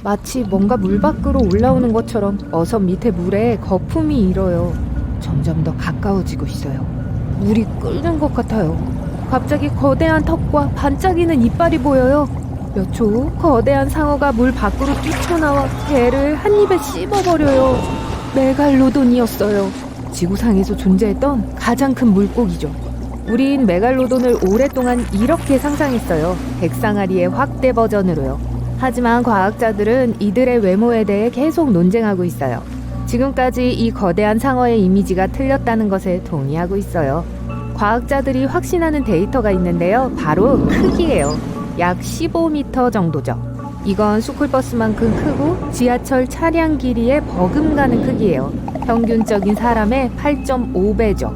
마치 뭔가 물 밖으로 올라오는 것처럼 어선 밑에 물에 거품이 일어요. 점점 더 가까워지고 있어요. 물이 끓는 것 같아요. 갑자기 거대한 턱과 반짝이는 이빨이 보여요. 몇 초 후 거대한 상어가 물 밖으로 뛰쳐나와 배를 한 입에 씹어버려요. 메갈로돈이었어요. 지구상에서 존재했던 가장 큰 물고기죠. 우린 메갈로돈을 오랫동안 이렇게 상상했어요. 백상아리의 확대 버전으로요. 하지만 과학자들은 이들의 외모에 대해 계속 논쟁하고 있어요. 지금까지 이 거대한 상어의 이미지가 틀렸다는 것에 동의하고 있어요. 과학자들이 확신하는 데이터가 있는데요. 바로 크기예요. 약 15m 정도죠. 이건 스쿨버스만큼 크고 지하철 차량 길이에 버금가는 크기예요. 평균적인 사람의 8.5배죠.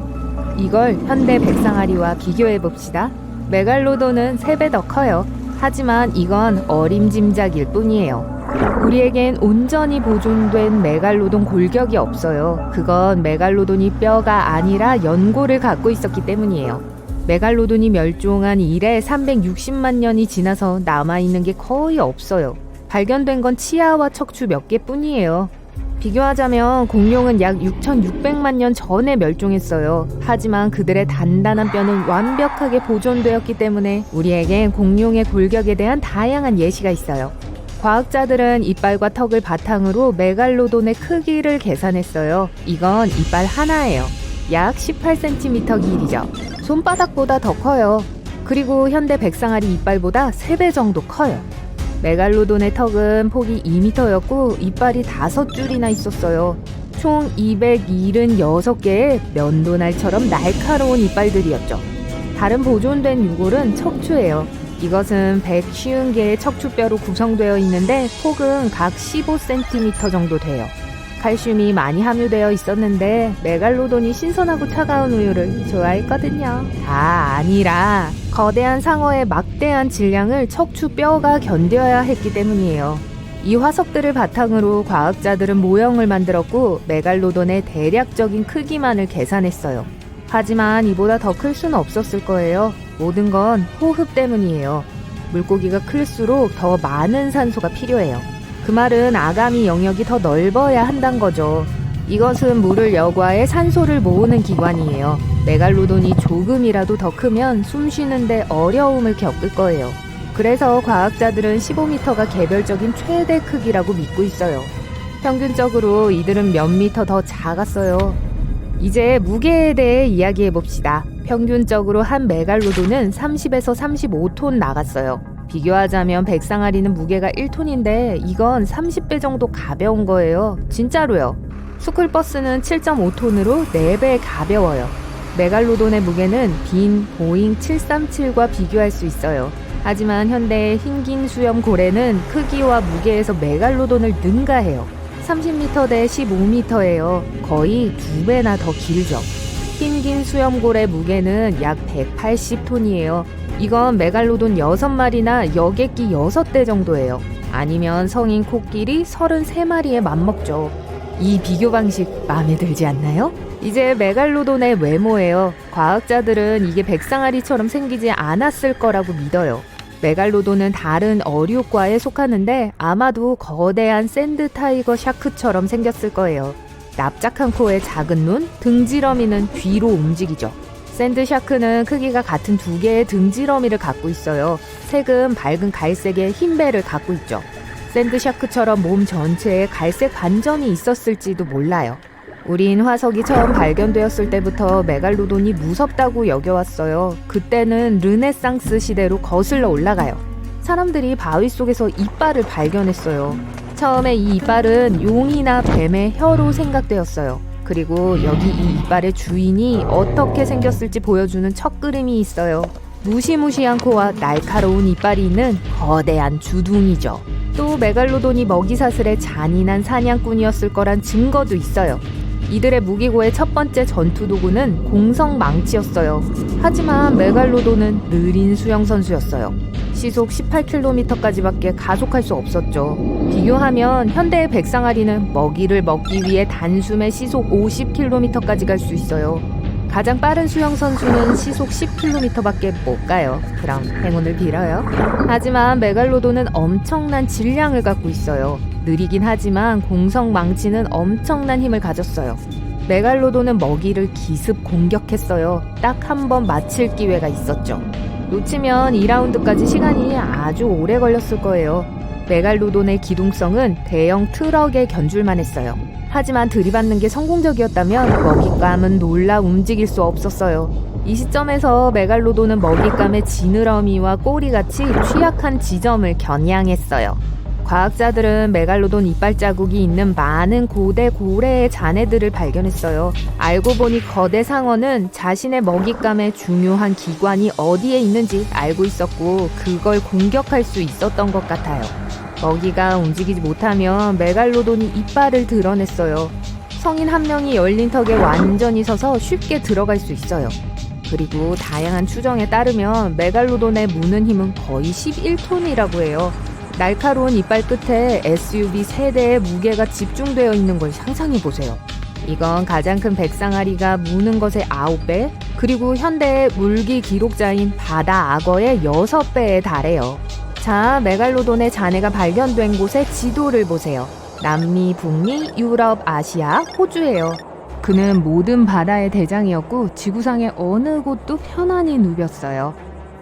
이걸 현대 백상아리와 비교해봅시다. 메갈로돈은 3배 더 커요. 하지만 이건 어림짐작일 뿐이에요. 우리에겐 온전히 보존된 메갈로돈 골격이 없어요. 그건 메갈로돈이 뼈가 아니라 연골을 갖고 있었기 때문이에요. 메갈로돈이 멸종한 이래 360만 년이 지나서 남아있는 게 거의 없어요. 발견된 건 치아와 척추 몇 개뿐이에요. 비교하자면 공룡은 약 6,600만 년 전에 멸종했어요. 하지만 그들의 단단한 뼈는 완벽하게 보존되었기 때문에 우리에겐 공룡의 골격에 대한 다양한 예시가 있어요. 과학자들은 이빨과 턱을 바탕으로 메갈로돈의 크기를 계산했어요. 이건 이빨 하나예요. 약 18cm 길이죠. 손바닥보다 더 커요. 그리고 현대 백상아리 이빨보다 3배 정도 커요. 메갈로돈의 턱은 폭이 2m였고 이빨이 5줄이나 있었어요. 총 276개의 면도날처럼 날카로운 이빨들이었죠. 다른 보존된 유골은 척추예요. 이것은 150개의 척추뼈로 구성되어 있는데 폭은 각 15cm 정도 돼요. 칼슘이 많이 함유되어 있었는데 메갈로돈이 신선하고 차가운 우유를 좋아했거든요. 아니라 거대한 상어의 막대한 질량을 척추뼈가 견뎌야 했기 때문이에요. 이 화석들을 바탕으로 과학자들은 모형을 만들었고 메갈로돈의 대략적인 크기만을 계산했어요. 하지만 이보다 더 클 수는 없었을 거예요. 모든 건 호흡 때문이에요. 물고기가 클수록 더 많은 산소가 필요해요. 그 말은 아가미 영역이 더 넓어야 한단 거죠. 이것은 물을 여과해 산소를 모으는 기관이에요. 메갈로돈이 조금이라도 더 크면 숨 쉬는데 어려움을 겪을 거예요. 그래서 과학자들은 15m가 개별적인 최대 크기라고 믿고 있어요. 평균적으로 이들은 몇 미터 더 작았어요. 이제 무게에 대해 이야기해봅시다. 평균적으로 한 메갈로돈은 30에서 35톤 나갔어요. 비교하자면 백상아리는 무게가 1톤인데 이건 30배 정도 가벼운 거예요. 진짜로요. 스쿨버스는 7.5톤으로 4배 가벼워요. 메갈로돈의 무게는 빈 보잉 737과 비교할 수 있어요. 하지만 현대의 흰긴 수염 고래는 크기와 무게에서 메갈로돈을 능가해요. 30m 대 15m예요. 거의 2배나 더 길죠. 흰긴 수염고래 무게는 약 180톤이에요. 이건 메갈로돈 6마리나 여객기 6대 정도예요. 아니면 성인 코끼리 33마리에 맞먹죠. 이 비교 방식 마음에 들지 않나요? 이제 메갈로돈의 외모예요. 과학자들은 이게 백상아리처럼 생기지 않았을 거라고 믿어요. 메갈로돈은 다른 어류과에 속하는데 아마도 거대한 샌드 타이거 샤크처럼 생겼을 거예요. 납작한 코에 작은 눈, 등지러미는 뒤로 움직이죠. 샌드 샤크는 크기가 같은 2개의 등지러미를 갖고 있어요. 색은 밝은 갈색의 흰 배를 갖고 있죠. 샌드 샤크처럼 몸 전체에 갈색 반점이 있었을지도 몰라요. 우린 화석이 처음 발견되었을 때부터 메갈로돈이 무섭다고 여겨왔어요. 그때는 르네상스 시대로 거슬러 올라가요. 사람들이 바위 속에서 이빨을 발견했어요. 처음에 이 이빨은 용이나 뱀의 혀로 생각되었어요. 그리고 여기 이 이빨의 주인이 어떻게 생겼을지 보여주는 첫 그림이 있어요. 무시무시한 코와 날카로운 이빨이 있는 거대한 주둥이죠. 또 메갈로돈이 먹이사슬의 잔인한 사냥꾼이었을 거란 증거도 있어요. 이들의 무기고의 첫 번째 전투 도구는 공성 망치였어요. 하지만 메갈로돈은 느린 수영선수였어요. 시속 18km까지밖에 가속할 수 없었죠. 비교하면 현대의 백상아리는 먹이를 먹기 위해 단숨에 시속 50km까지 갈 수 있어요. 가장 빠른 수영 선수는 시속 10km밖에 못 가요. 그럼 행운을 빌어요. 하지만 메갈로돈은 엄청난 질량을 갖고 있어요. 느리긴 하지만 공성 망치는 엄청난 힘을 가졌어요. 메갈로돈은 먹이를 기습 공격했어요. 딱 한 번 맞힐 기회가 있었죠. 놓치면 2라운드까지 시간이 아주 오래 걸렸을 거예요. 메갈로돈의 기동성은 대형 트럭에 견줄만 했어요. 하지만 들이받는 게 성공적이었다면 먹잇감은 놀라 움직일 수 없었어요. 이 시점에서 메갈로돈은 먹잇감의 지느러미와 꼬리같이 취약한 지점을 겨냥했어요. 과학자들은 메갈로돈 이빨 자국이 있는 많은 고대 고래의 잔해들을 발견했어요. 알고 보니 거대 상어는 자신의 먹잇감의 중요한 기관이 어디에 있는지 알고 있었고 그걸 공격할 수 있었던 것 같아요. 먹이가 움직이지 못하면 메갈로돈이 이빨을 드러냈어요. 성인 한 명이 열린 턱에 완전히 서서 쉽게 들어갈 수 있어요. 그리고 다양한 추정에 따르면 메갈로돈의 무는 힘은 거의 11톤이라고 해요. 날카로운 이빨 끝에 SUV 3대의 무게가 집중되어 있는 걸 상상해보세요. 이건 가장 큰 백상아리가 무는 것의 9배, 그리고 현대의 물기 기록자인 바다 악어의 6배에 달해요. 자, 메갈로돈의 잔해가 발견된 곳의 지도를 보세요. 남미, 북미, 유럽, 아시아, 호주예요. 그는 모든 바다의 대장이었고 지구상의 어느 곳도 편안히 누볐어요.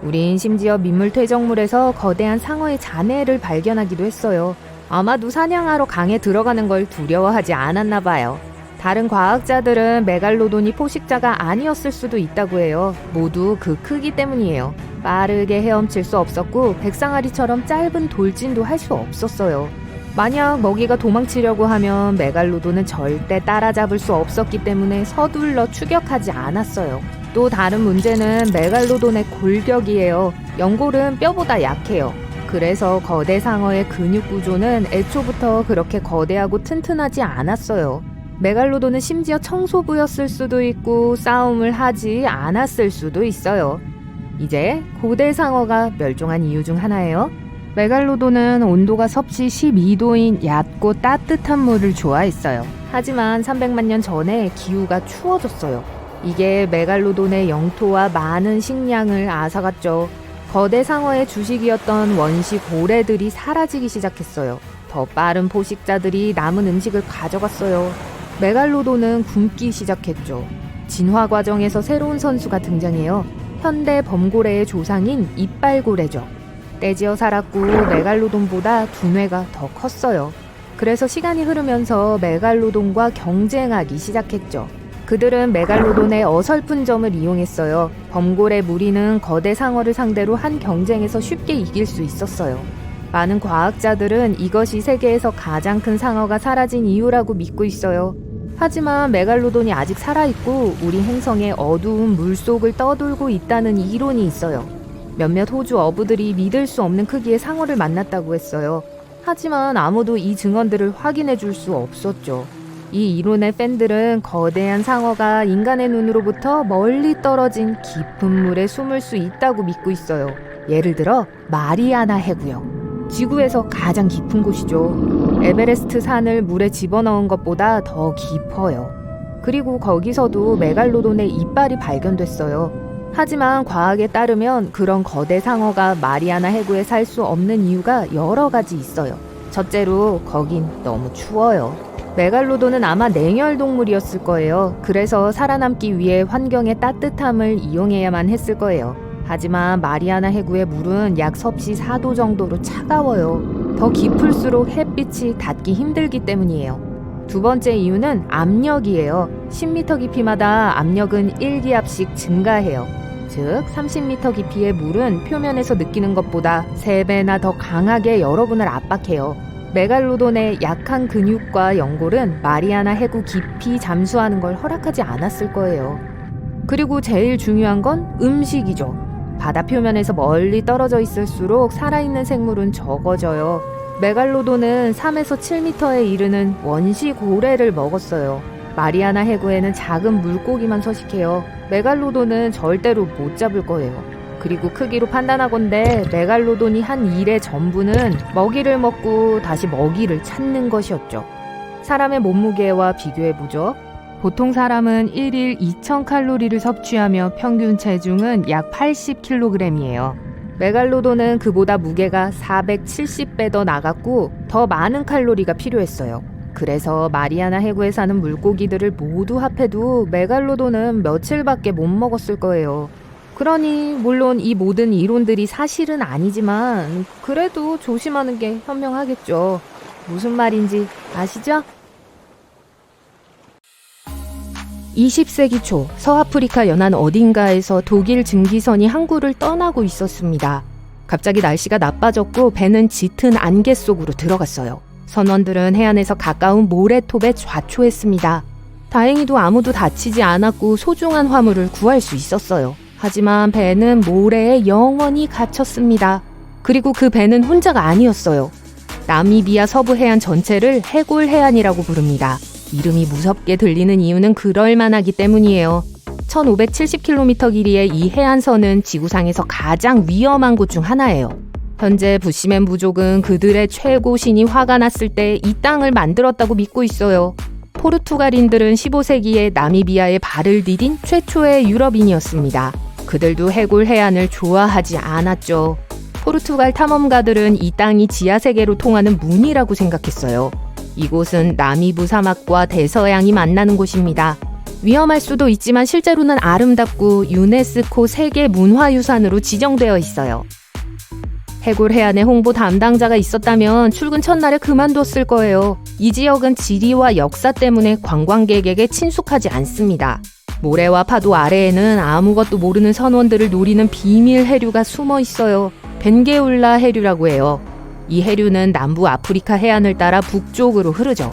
우린 심지어 민물 퇴적물에서 거대한 상어의 잔해를 발견하기도 했어요. 아마도 사냥하러 강에 들어가는 걸 두려워하지 않았나 봐요. 다른 과학자들은 메갈로돈이 포식자가 아니었을 수도 있다고 해요. 모두 그 크기 때문이에요. 빠르게 헤엄칠 수 없었고 백상아리처럼 짧은 돌진도 할 수 없었어요. 만약 먹이가 도망치려고 하면 메갈로돈은 절대 따라잡을 수 없었기 때문에 서둘러 추격하지 않았어요. 또 다른 문제는 메갈로돈의 골격이에요. 연골은 뼈보다 약해요. 그래서 거대 상어의 근육 구조는 애초부터 그렇게 거대하고 튼튼하지 않았어요. 메갈로돈은 심지어 청소부였을 수도 있고 싸움을 하지 않았을 수도 있어요. 이제 고대 상어가 멸종한 이유 중 하나예요. 메갈로돈은 온도가 섭씨 12도인 얕고 따뜻한 물을 좋아했어요. 하지만 300만 년 전에 기후가 추워졌어요. 이게 메갈로돈의 영토와 많은 식량을 앗아갔죠. 거대 상어의 주식이었던 원시 고래들이 사라지기 시작했어요. 더 빠른 포식자들이 남은 음식을 가져갔어요. 메갈로돈은 굶기 시작했죠. 진화 과정에서 새로운 선수가 등장해요. 현대 범고래의 조상인 이빨고래죠. 떼지어 살았고 메갈로돈보다 두뇌가 더 컸어요. 그래서 시간이 흐르면서 메갈로돈과 경쟁하기 시작했죠. 그들은 메갈로돈의 어설픈 점을 이용했어요. 범고래 무리는 거대 상어를 상대로 한 경쟁에서 쉽게 이길 수 있었어요. 많은 과학자들은 이것이 세계에서 가장 큰 상어가 사라진 이유라고 믿고 있어요. 하지만 메갈로돈이 아직 살아있고 우리 행성의 어두운 물속을 떠돌고 있다는 이론이 있어요. 몇몇 호주 어부들이 믿을 수 없는 크기의 상어를 만났다고 했어요. 하지만 아무도 이 증언들을 확인해 줄 수 없었죠. 이 이론의 팬들은 거대한 상어가 인간의 눈으로부터 멀리 떨어진 깊은 물에 숨을 수 있다고 믿고 있어요. 예를 들어 마리아나 해구요. 지구에서 가장 깊은 곳이죠. 에베레스트 산을 물에 집어넣은 것보다 더 깊어요. 그리고 거기서도 메갈로돈의 이빨이 발견됐어요. 하지만 과학에 따르면 그런 거대 상어가 마리아나 해구에 살 수 없는 이유가 여러 가지 있어요. 첫째로 거긴 너무 추워요. 메갈로돈은 아마 냉열 동물이었을 거예요. 그래서 살아남기 위해 환경의 따뜻함을 이용해야만 했을 거예요. 하지만 마리아나 해구의 물은 약 섭씨 4도 정도로 차가워요. 더 깊을수록 햇빛이 닿기 힘들기 때문이에요. 두 번째 이유는 압력이에요. 10m 깊이마다 압력은 1기압씩 증가해요. 즉 30m 깊이의 물은 표면에서 느끼는 것보다 3배나 더 강하게 여러분을 압박해요. 메갈로돈의 약한 근육과 연골은 마리아나 해구 깊이 잠수하는 걸 허락하지 않았을 거예요. 그리고 제일 중요한 건 음식이죠. 바다 표면에서 멀리 떨어져 있을수록 살아있는 생물은 적어져요. 메갈로돈은 3에서 7m에 이르는 원시 고래를 먹었어요. 마리아나 해구에는 작은 물고기만 서식해요. 메갈로돈은 절대로 못 잡을 거예요. 그리고 크기로 판단하건대 메갈로돈이 한 일의 전부는 먹이를 먹고 다시 먹이를 찾는 것이었죠. 사람의 몸무게와 비교해보죠. 보통 사람은 1일 2000칼로리를 섭취하며 평균 체중은 약 80kg이에요. 메갈로돈은 그보다 무게가 470배 더 나갔고 더 많은 칼로리가 필요했어요. 그래서 마리아나 해구에 사는 물고기들을 모두 합해도 메갈로돈은 며칠밖에 못 먹었을 거예요. 그러니 물론 이 모든 이론들이 사실은 아니지만 그래도 조심하는 게 현명하겠죠. 무슨 말인지 아시죠? 20세기 초 서아프리카 연안 어딘가에서 독일 증기선이 항구를 떠나고 있었습니다. 갑자기 날씨가 나빠졌고 배는 짙은 안개 속으로 들어갔어요. 선원들은 해안에서 가까운 모래톱에 좌초했습니다. 다행히도 아무도 다치지 않았고 소중한 화물을 구할 수 있었어요. 하지만 배는 모래에 영원히 갇혔습니다. 그리고 그 배는 혼자가 아니었어요. 나미비아 서부 해안 전체를 해골 해안이라고 부릅니다. 이름이 무섭게 들리는 이유는 그럴만하기 때문이에요. 1570km 길이의 이 해안선은 지구상에서 가장 위험한 곳 중 하나예요. 현재 부시맨 부족은 그들의 최고 신이 화가 났을 때 이 땅을 만들었다고 믿고 있어요. 포르투갈인들은 15세기에 나미비아에 발을 디딘 최초의 유럽인이었습니다. 그들도 해골 해안을 좋아하지 않았죠. 포르투갈 탐험가들은 이 땅이 지하세계로 통하는 문이라고 생각했어요. 이곳은 나미부 사막과 대서양이 만나는 곳입니다. 위험할 수도 있지만 실제로는 아름답고 유네스코 세계 문화유산으로 지정되어 있어요. 해골 해안에 홍보 담당자가 있었다면 출근 첫날에 그만뒀을 거예요. 이 지역은 지리와 역사 때문에 관광객에게 친숙하지 않습니다. 모래와 파도 아래에는 아무것도 모르는 선원들을 노리는 비밀 해류가 숨어 있어요. 벤게울라 해류라고 해요. 이 해류는 남부 아프리카 해안을 따라 북쪽으로 흐르죠.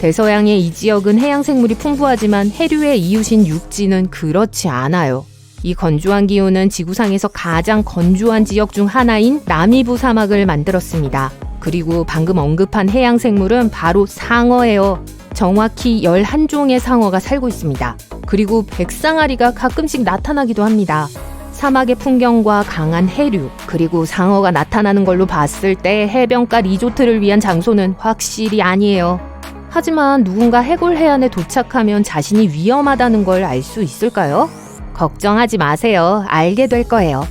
대서양의 이 지역은 해양 생물이 풍부하지만 해류의 이웃인 육지는 그렇지 않아요. 이 건조한 기후는 지구상에서 가장 건조한 지역 중 하나인 나미부 사막을 만들었습니다. 그리고 방금 언급한 해양 생물은 바로 상어예요. 정확히 11종의 상어가 살고 있습니다. 그리고 백상아리가 가끔씩 나타나기도 합니다. 사막의 풍경과 강한 해류, 그리고 상어가 나타나는 걸로 봤을 때 해변가 리조트를 위한 장소는 확실히 아니에요. 하지만 누군가 해골 해안에 도착하면 자신이 위험하다는 걸 알 수 있을까요? 걱정하지 마세요. 알게 될 거예요.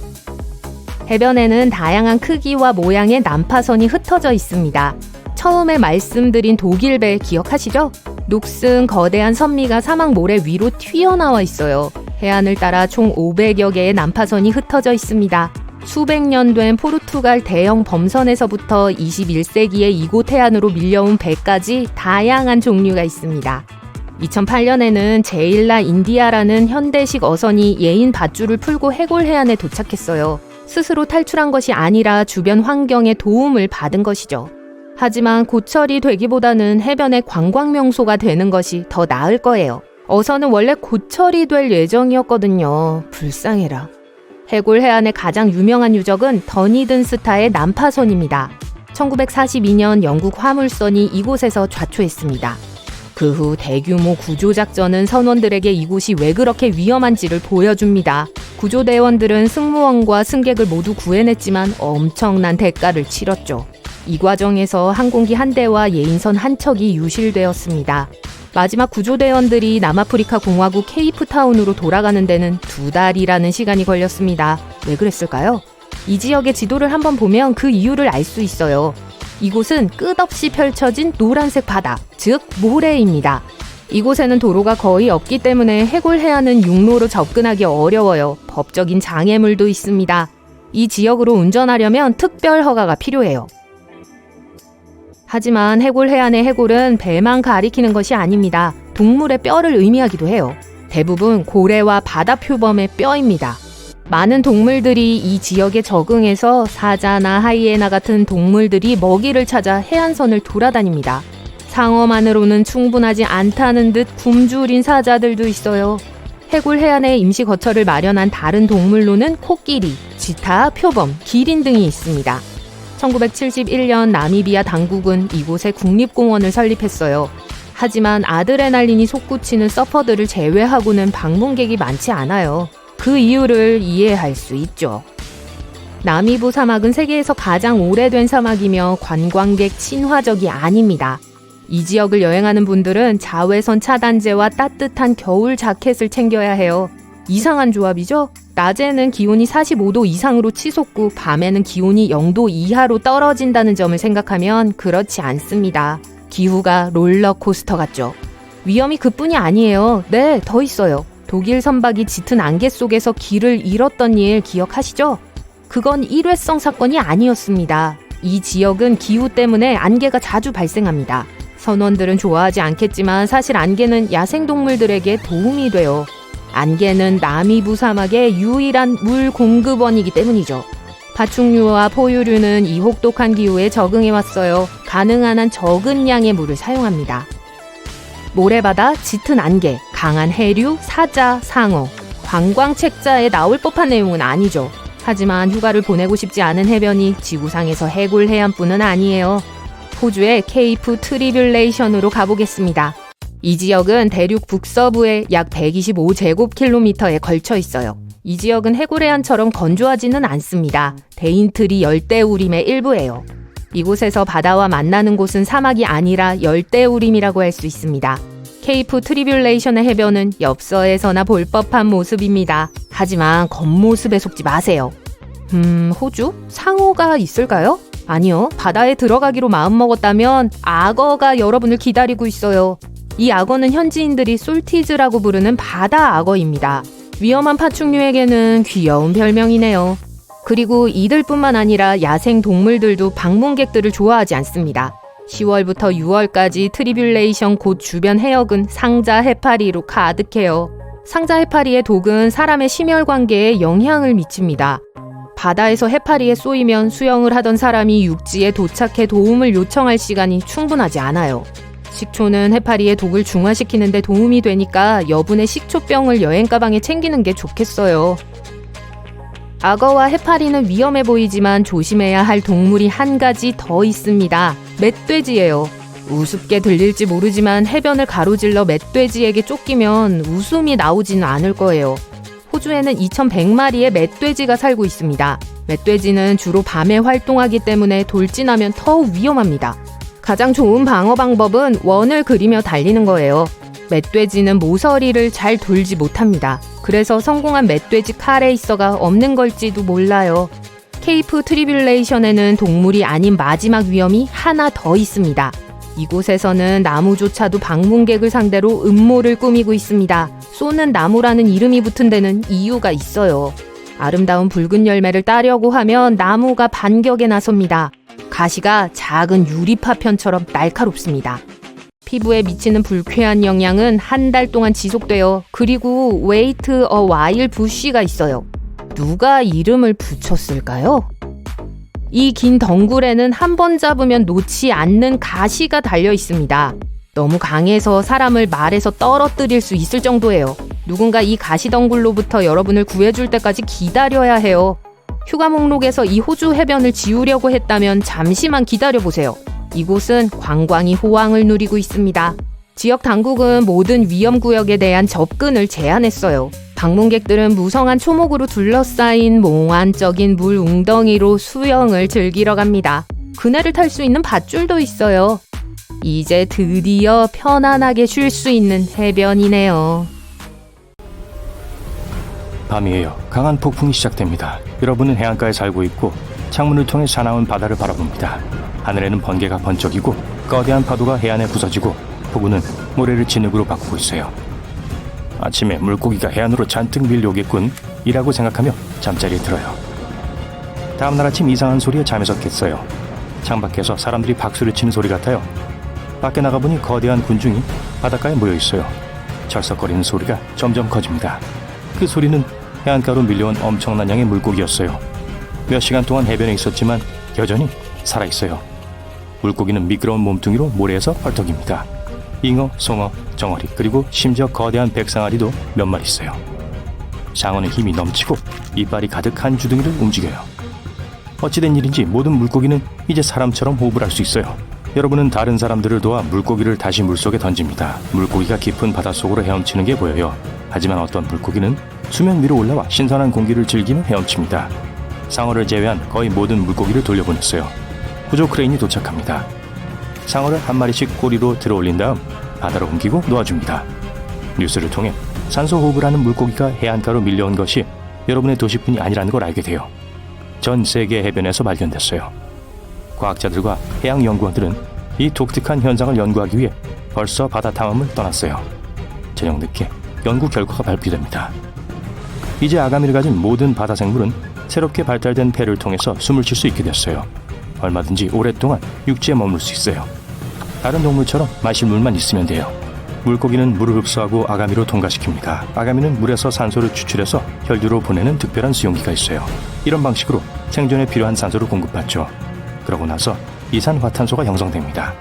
해변에는 다양한 크기와 모양의 난파선이 흩어져 있습니다. 처음에 말씀드린 독일배 기억하시죠? 녹슨 거대한 선미가 사막 모래 위로 튀어나와 있어요. 해안을 따라 총 500여 개의 난파선이 흩어져 있습니다. 수백 년 된 포르투갈 대형 범선에서부터 21세기에 이곳 해안으로 밀려온 배까지 다양한 종류가 있습니다. 2008년에는 제일라 인디아라는 현대식 어선이 예인 밧줄을 풀고 해골 해안에 도착했어요. 스스로 탈출한 것이 아니라 주변 환경에 도움을 받은 것이죠. 하지만 고철이 되기보다는 해변의 관광 명소가 되는 것이 더 나을 거예요. 어선은 원래 고철이 될 예정이었거든요. 불쌍해라. 해골 해안의 가장 유명한 유적은 더니든스타의 난파선입니다. 1942년 영국 화물선이 이곳에서 좌초했습니다. 그 후 대규모 구조작전은 선원들에게 이곳이 왜 그렇게 위험한지를 보여줍니다. 구조대원들은 승무원과 승객을 모두 구해냈지만 엄청난 대가를 치렀죠. 이 과정에서 항공기 한 대와 예인선 한 척이 유실되었습니다. 마지막 구조대원들이 남아프리카 공화국 케이프타운으로 돌아가는 데는 2달이라는 시간이 걸렸습니다. 왜 그랬을까요? 이 지역의 지도를 한번 보면 그 이유를 알 수 있어요. 이곳은 끝없이 펼쳐진 노란색 바다, 즉 모래입니다. 이곳에는 도로가 거의 없기 때문에 해골 해안은 육로로 접근하기 어려워요. 법적인 장애물도 있습니다. 이 지역으로 운전하려면 특별 허가가 필요해요. 하지만 해골 해안의 해골은 배만 가리키는 것이 아닙니다. 동물의 뼈를 의미하기도 해요. 대부분 고래와 바다 표범의 뼈입니다. 많은 동물들이 이 지역에 적응해서 사자나 하이에나 같은 동물들이 먹이를 찾아 해안선을 돌아다닙니다. 상어만으로는 충분하지 않다는 듯 굶주린 사자들도 있어요. 해골 해안에 임시 거처를 마련한 다른 동물로는 코끼리, 지타, 표범, 기린 등이 있습니다. 1971년 나미비아 당국은 이곳에 국립공원을 설립했어요. 하지만 아드레날린이 솟구치는 서퍼들을 제외하고는 방문객이 많지 않아요. 그 이유를 이해할 수 있죠. 나미부 사막은 세계에서 가장 오래된 사막이며 관광객 친화적이 아닙니다. 이 지역을 여행하는 분들은 자외선 차단제와 따뜻한 겨울 자켓을 챙겨야 해요. 이상한 조합이죠? 낮에는 기온이 45도 이상으로 치솟고 밤에는 기온이 0도 이하로 떨어진다는 점을 생각하면 그렇지 않습니다. 기후가 롤러코스터 같죠. 위험이 그뿐이 아니에요. 네, 더 있어요. 독일 선박이 짙은 안개 속에서 길을 잃었던 일 기억하시죠? 그건 일회성 사건이 아니었습니다. 이 지역은 기후 때문에 안개가 자주 발생합니다. 선원들은 좋아하지 않겠지만 사실 안개는 야생동물들에게 도움이 돼요. 안개는 나미부 사막의 유일한 물 공급원이기 때문이죠. 파충류와 포유류는 이 혹독한 기후에 적응해왔어요. 가능한 한 적은 양의 물을 사용합니다. 모래바다, 짙은 안개, 강한 해류, 사자, 상어. 관광책자에 나올 법한 내용은 아니죠. 하지만 휴가를 보내고 싶지 않은 해변이 지구상에서 해골 해안뿐은 아니에요. 호주의 케이프 트리뷸레이션으로 가보겠습니다. 이 지역은 대륙 북서부에 약 125제곱킬로미터에 걸쳐 있어요. 이 지역은 해골 해안처럼 건조하지는 않습니다. 데인트리 열대우림의 일부예요. 이곳에서 바다와 만나는 곳은 사막이 아니라 열대우림이라고 할 수 있습니다. 케이프 트리뷸레이션의 해변은 엽서에서나 볼 법한 모습입니다. 하지만 겉모습에 속지 마세요. 호주? 상어가 있을까요? 아니요. 바다에 들어가기로 마음먹었다면 악어가 여러분을 기다리고 있어요. 이 악어는 현지인들이 솔티즈라고 부르는 바다 악어입니다. 위험한 파충류에게는 귀여운 별명이네요. 그리고 이들뿐만 아니라 야생 동물들도 방문객들을 좋아하지 않습니다. 10월부터 6월까지 트리뷸레이션 곳 주변 해역은 상자 해파리로 가득해요. 상자 해파리의 독은 사람의 심혈관계에 영향을 미칩니다. 바다에서 해파리에 쏘이면 수영을 하던 사람이 육지에 도착해 도움을 요청할 시간이 충분하지 않아요. 식초는 해파리의 독을 중화시키는 데 도움이 되니까 여분의 식초병을 여행 가방에 챙기는 게 좋겠어요. 악어와 해파리는 위험해 보이지만 조심해야 할 동물이 한 가지 더 있습니다. 멧돼지예요. 우습게 들릴지 모르지만 해변을 가로질러 멧돼지에게 쫓기면 웃음이 나오지는 않을 거예요. 호주에는 2100마리의 멧돼지가 살고 있습니다. 멧돼지는 주로 밤에 활동하기 때문에 돌진하면 더욱 위험합니다. 가장 좋은 방어 방법은 원을 그리며 달리는 거예요. 멧돼지는 모서리를 잘 돌지 못합니다. 그래서 성공한 멧돼지 카레이서가 없는 걸지도 몰라요. 케이프 트리뷸레이션에는 동물이 아닌 마지막 위험이 하나 더 있습니다. 이곳에서는 나무조차도 방문객을 상대로 음모를 꾸미고 있습니다. 쏘는 나무라는 이름이 붙은 데는 이유가 있어요. 아름다운 붉은 열매를 따려고 하면 나무가 반격에 나섭니다. 가시가 작은 유리파편처럼 날카롭습니다. 피부에 미치는 불쾌한 영향은 한 달 동안 지속돼요. 그리고 웨이트 어 와일 부쉬가 있어요. 누가 이름을 붙였을까요? 이 긴 덩굴에는 한 번 잡으면 놓지 않는 가시가 달려 있습니다. 너무 강해서 사람을 말에서 떨어뜨릴 수 있을 정도예요. 누군가 이 가시 덩굴로부터 여러분을 구해줄 때까지 기다려야 해요. 휴가 목록에서 이 호주 해변을 지우려고 했다면 잠시만 기다려보세요. 이곳은 관광이 호황을 누리고 있습니다. 지역 당국은 모든 위험구역에 대한 접근을 제한했어요. 방문객들은 무성한 초목으로 둘러싸인 몽환적인 물 웅덩이로 수영을 즐기러 갑니다. 그네를 탈 수 있는 밧줄도 있어요. 이제 드디어 편안하게 쉴 수 있는 해변이네요. 밤이에요. 강한 폭풍이 시작됩니다. 여러분은 해안가에 살고 있고 창문을 통해 사나운 바다를 바라봅니다. 하늘에는 번개가 번쩍이고 거대한 파도가 해안에 부서지고 폭우는 모래를 진흙으로 바꾸고 있어요. 아침에 물고기가 해안으로 잔뜩 밀려오겠군 이라고 생각하며 잠자리에 들어요. 다음날 아침 이상한 소리에 잠에서 깼어요. 창밖에서 사람들이 박수를 치는 소리 같아요. 밖에 나가보니 거대한 군중이 바닷가에 모여 있어요. 철썩거리는 소리가 점점 커집니다. 그 소리는 해안가로 밀려온 엄청난 양의 물고기였어요. 몇 시간 동안 해변에 있었지만 여전히 살아있어요. 물고기는 미끄러운 몸뚱이로 모래에서 펄떡입니다. 잉어, 송어, 정어리 그리고 심지어 거대한 백상아리도 몇 마리 있어요. 장어는 힘이 넘치고 이빨이 가득한 주둥이를 움직여요. 어찌된 일인지 모든 물고기는 이제 사람처럼 호흡을 할 수 있어요. 여러분은 다른 사람들을 도와 물고기를 다시 물속에 던집니다. 물고기가 깊은 바닷속으로 헤엄치는 게 보여요. 하지만 어떤 물고기는 수면 위로 올라와 신선한 공기를 즐기며 헤엄칩니다. 상어를 제외한 거의 모든 물고기를 돌려보냈어요. 구조 크레인이 도착합니다. 상어를 한 마리씩 꼬리로 들어올린 다음 바다로 옮기고 놓아줍니다. 뉴스를 통해 산소 호흡을 하는 물고기가 해안가로 밀려온 것이 여러분의 도시뿐이 아니라는 걸 알게 돼요. 전 세계 해변에서 발견됐어요. 과학자들과 해양 연구원들은 이 독특한 현상을 연구하기 위해 벌써 바다 탐험을 떠났어요. 저녁 늦게 연구 결과가 발표됩니다. 이제 아가미를 가진 모든 바다 생물은 새롭게 발달된 폐를 통해서 숨을 쉴 수 있게 됐어요. 얼마든지 오랫동안 육지에 머물 수 있어요. 다른 동물처럼 마실 물만 있으면 돼요. 물고기는 물을 흡수하고 아가미로 통과시킵니다. 아가미는 물에서 산소를 추출해서 혈류로 보내는 특별한 수용기가 있어요. 이런 방식으로 생존에 필요한 산소를 공급받죠. 그러고 나서 이산화탄소가 형성됩니다.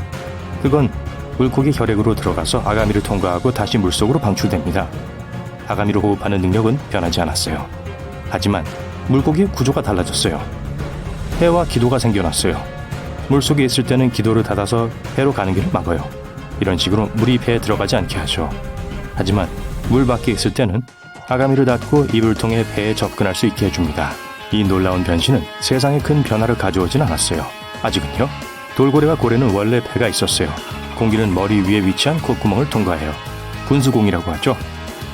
그건 물고기 혈액으로 들어가서 아가미를 통과하고 다시 물속으로 방출됩니다. 아가미로 호흡하는 능력은 변하지 않았어요. 하지만 물고기의 구조가 달라졌어요. 폐와 기도가 생겨났어요. 물속에 있을 때는 기도를 닫아서 폐로 가는 길을 막아요. 이런 식으로 물이 폐에 들어가지 않게 하죠. 하지만 물 밖에 있을 때는 아가미를 닫고 입을 통해 폐에 접근할 수 있게 해줍니다. 이 놀라운 변신은 세상에 큰 변화를 가져오진 않았어요. 아직은요. 돌고래와 고래는 원래 폐가 있었어요. 공기는 머리 위에 위치한 콧구멍을 통과해요. 분수공이라고 하죠.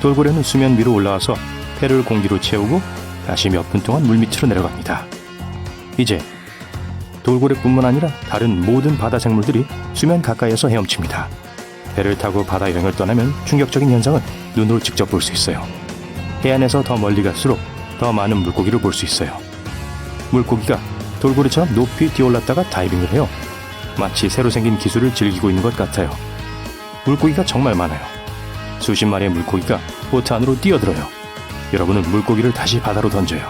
돌고래는 수면 위로 올라와서 폐를 공기로 채우고 다시 몇 분 동안 물밑으로 내려갑니다. 이제 돌고래뿐만 아니라 다른 모든 바다 생물들이 수면 가까이에서 헤엄칩니다. 배를 타고 바다 여행을 떠나면 충격적인 현상은 눈으로 직접 볼 수 있어요. 해안에서 더 멀리 갈수록 더 많은 물고기를 볼 수 있어요. 물고기가 돌고래처럼 높이 뛰어올랐다가 다이빙을 해요. 마치 새로 생긴 기술을 즐기고 있는 것 같아요. 물고기가 정말 많아요. 수십 마리의 물고기가 보트 안으로 뛰어들어요. 여러분은 물고기를 다시 바다로 던져요.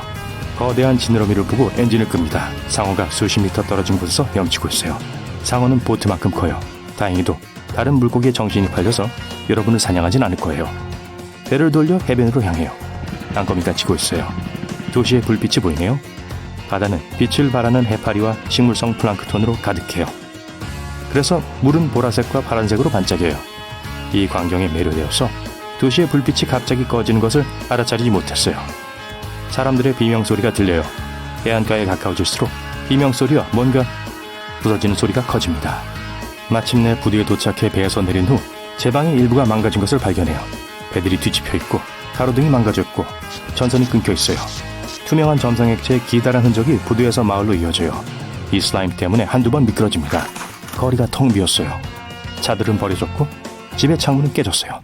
거대한 지느러미를 보고 엔진을 끕니다. 상어가 수십 미터 떨어진 곳에서 헤엄치고 있어요. 상어는 보트만큼 커요. 다행히도 다른 물고기의 정신이 팔려서 여러분을 사냥하진 않을 거예요. 배를 돌려 해변으로 향해요. 땅거미가 지고 있어요. 도시의 불빛이 보이네요. 바다는 빛을 발하는 해파리와 식물성 플랑크톤으로 가득해요. 그래서 물은 보라색과 파란색으로 반짝여요. 이 광경에 매료되어서 도시의 불빛이 갑자기 꺼지는 것을 알아차리지 못했어요. 사람들의 비명소리가 들려요. 해안가에 가까워질수록 비명소리와 뭔가 부서지는 소리가 커집니다. 마침내 부두에 도착해 배에서 내린 후 제 방의 일부가 망가진 것을 발견해요. 배들이 뒤집혀 있고 가로등이 망가졌고 전선이 끊겨 있어요. 투명한 점성 액체의 기다란 흔적이 부두에서 마을로 이어져요. 이 슬라임 때문에 한두 번 미끄러집니다. 거리가 텅 비었어요. 차들은 버려졌고 집의 창문은 깨졌어요.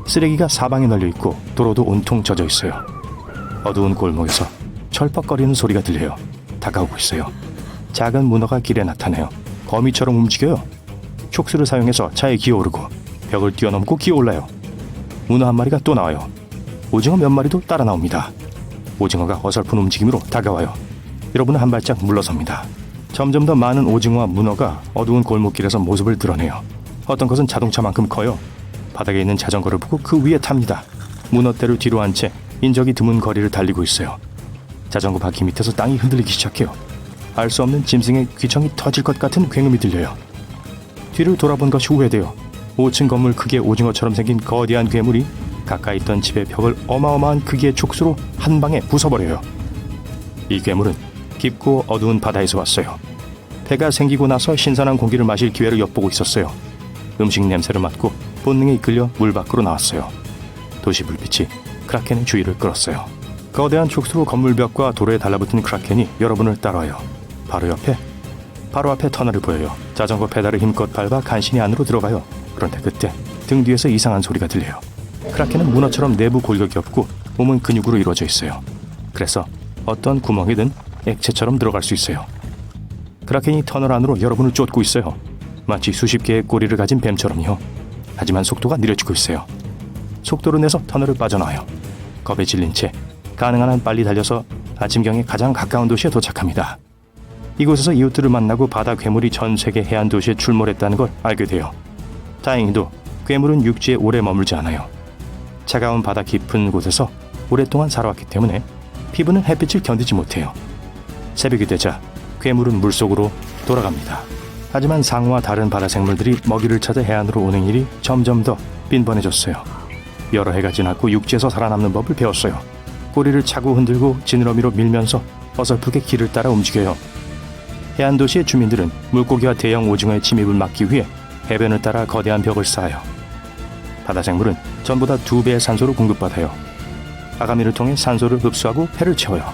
쓰레기가 사방에 널려 있고 도로도 온통 젖어 있어요. 어두운 골목에서 철퍽거리는 소리가 들려요. 다가오고 있어요. 작은 문어가 길에 나타나요. 거미처럼 움직여요. 촉수를 사용해서 차에 기어오르고 벽을 뛰어넘고 기어올라요. 문어 한 마리가 또 나와요. 오징어 몇 마리도 따라 나옵니다. 오징어가 어설픈 움직임으로 다가와요. 여러분은 한 발짝 물러섭니다. 점점 더 많은 오징어와 문어가 어두운 골목길에서 모습을 드러내요. 어떤 것은 자동차만큼 커요. 바닥에 있는 자전거를 보고 그 위에 탑니다. 문어떼를 뒤로 한 채 인적이 드문 거리를 달리고 있어요. 자전거 바퀴 밑에서 땅이 흔들리기 시작해요. 알 수 없는 짐승의 귀청이 터질 것 같은 굉음이 들려요. 뒤를 돌아본 것이 후회돼요. 5층 건물 크기의 오징어처럼 생긴 거대한 괴물이 가까이 있던 집의 벽을 어마어마한 크기의 촉수로 한 방에 부숴버려요. 이 괴물은 깊고 어두운 바다에서 왔어요. 폐가 생기고 나서 신선한 공기를 마실 기회를 엿보고 있었어요. 음식 냄새를 맡고 본능에 이끌려 물 밖으로 나왔어요. 도시 불빛이 크라켄의 주의를 끌었어요. 거대한 촉수로 건물벽과 도로에 달라붙은 크라켄이 여러분을 따라와요. 바로 앞에 터널을 보여요. 자전거 페달을 힘껏 밟아 간신히 안으로 들어가요. 그런데 그때 등 뒤에서 이상한 소리가 들려요. 크라켄은 문어처럼 내부 골격이 없고 몸은 근육으로 이루어져 있어요. 그래서 어떤 구멍이든 액체처럼 들어갈 수 있어요. 크라켄이 터널 안으로 여러분을 쫓고 있어요. 마치 수십 개의 꼬리를 가진 뱀처럼요. 하지만 속도가 느려지고 있어요. 속도를 내서 터널을 빠져나와요. 겁에 질린 채 가능한 한 빨리 달려서 아침경에 가장 가까운 도시에 도착합니다. 이곳에서 이웃들을 만나고 바다 괴물이 전 세계 해안 도시에 출몰했다는 걸 알게 돼요. 다행히도 괴물은 육지에 오래 머물지 않아요. 차가운 바다 깊은 곳에서 오랫동안 살아왔기 때문에 피부는 햇빛을 견디지 못해요. 새벽이 되자 괴물은 물속으로 돌아갑니다. 하지만 상어와 다른 바다 생물들이 먹이를 찾아 해안으로 오는 일이 점점 더 빈번해졌어요. 여러 해가 지났고 육지에서 살아남는 법을 배웠어요. 꼬리를 차고 흔들고 지느러미로 밀면서 어설프게 길을 따라 움직여요. 해안 도시의 주민들은 물고기와 대형 오징어의 침입을 막기 위해 해변을 따라 거대한 벽을 쌓아요. 바다 생물은 전보다 2배의 산소를 공급받아요. 아가미를 통해 산소를 흡수하고 폐를 채워요.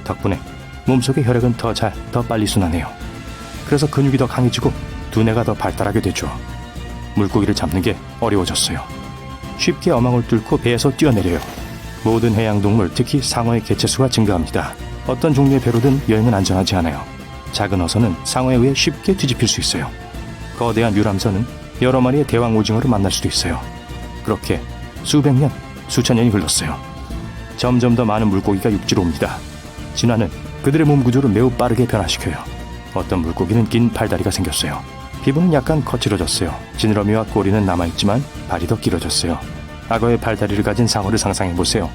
덕분에 몸속의 혈액은 더 빨리 순환해요. 그래서 근육이 더 강해지고 두뇌가 더 발달하게 되죠. 물고기를 잡는 게 어려워졌어요. 쉽게 어망을 뚫고 배에서 뛰어내려요. 모든 해양동물, 특히 상어의 개체수가 증가합니다. 어떤 종류의 배로든 여행은 안전하지 않아요. 작은 어선은 상어에 의해 쉽게 뒤집힐 수 있어요. 거대한 유람선은 여러 마리의 대왕 오징어를 만날 수도 있어요. 그렇게 수백 년, 수천 년이 흘렀어요. 점점 더 많은 물고기가 육지로 옵니다. 진화는 그들의 몸 구조를 매우 빠르게 변화시켜요. 어떤 물고기는 긴 팔다리가 생겼어요. 피부는 약간 거칠어졌어요. 지느러미와 꼬리는 남아있지만 발이 더 길어졌어요. 악어의 팔다리를 가진 상어를 상상해보세요.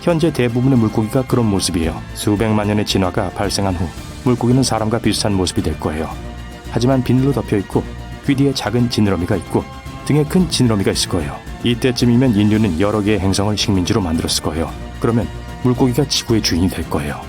현재 대부분의 물고기가 그런 모습이에요. 수백만 년의 진화가 발생한 후 물고기는 사람과 비슷한 모습이 될 거예요. 하지만 비늘로 덮여있고 귀 뒤에 작은 지느러미가 있고 등에 큰 지느러미가 있을 거예요. 이때쯤이면 인류는 여러 개의 행성을 식민지로 만들었을 거예요. 그러면 물고기가 지구의 주인이 될 거예요.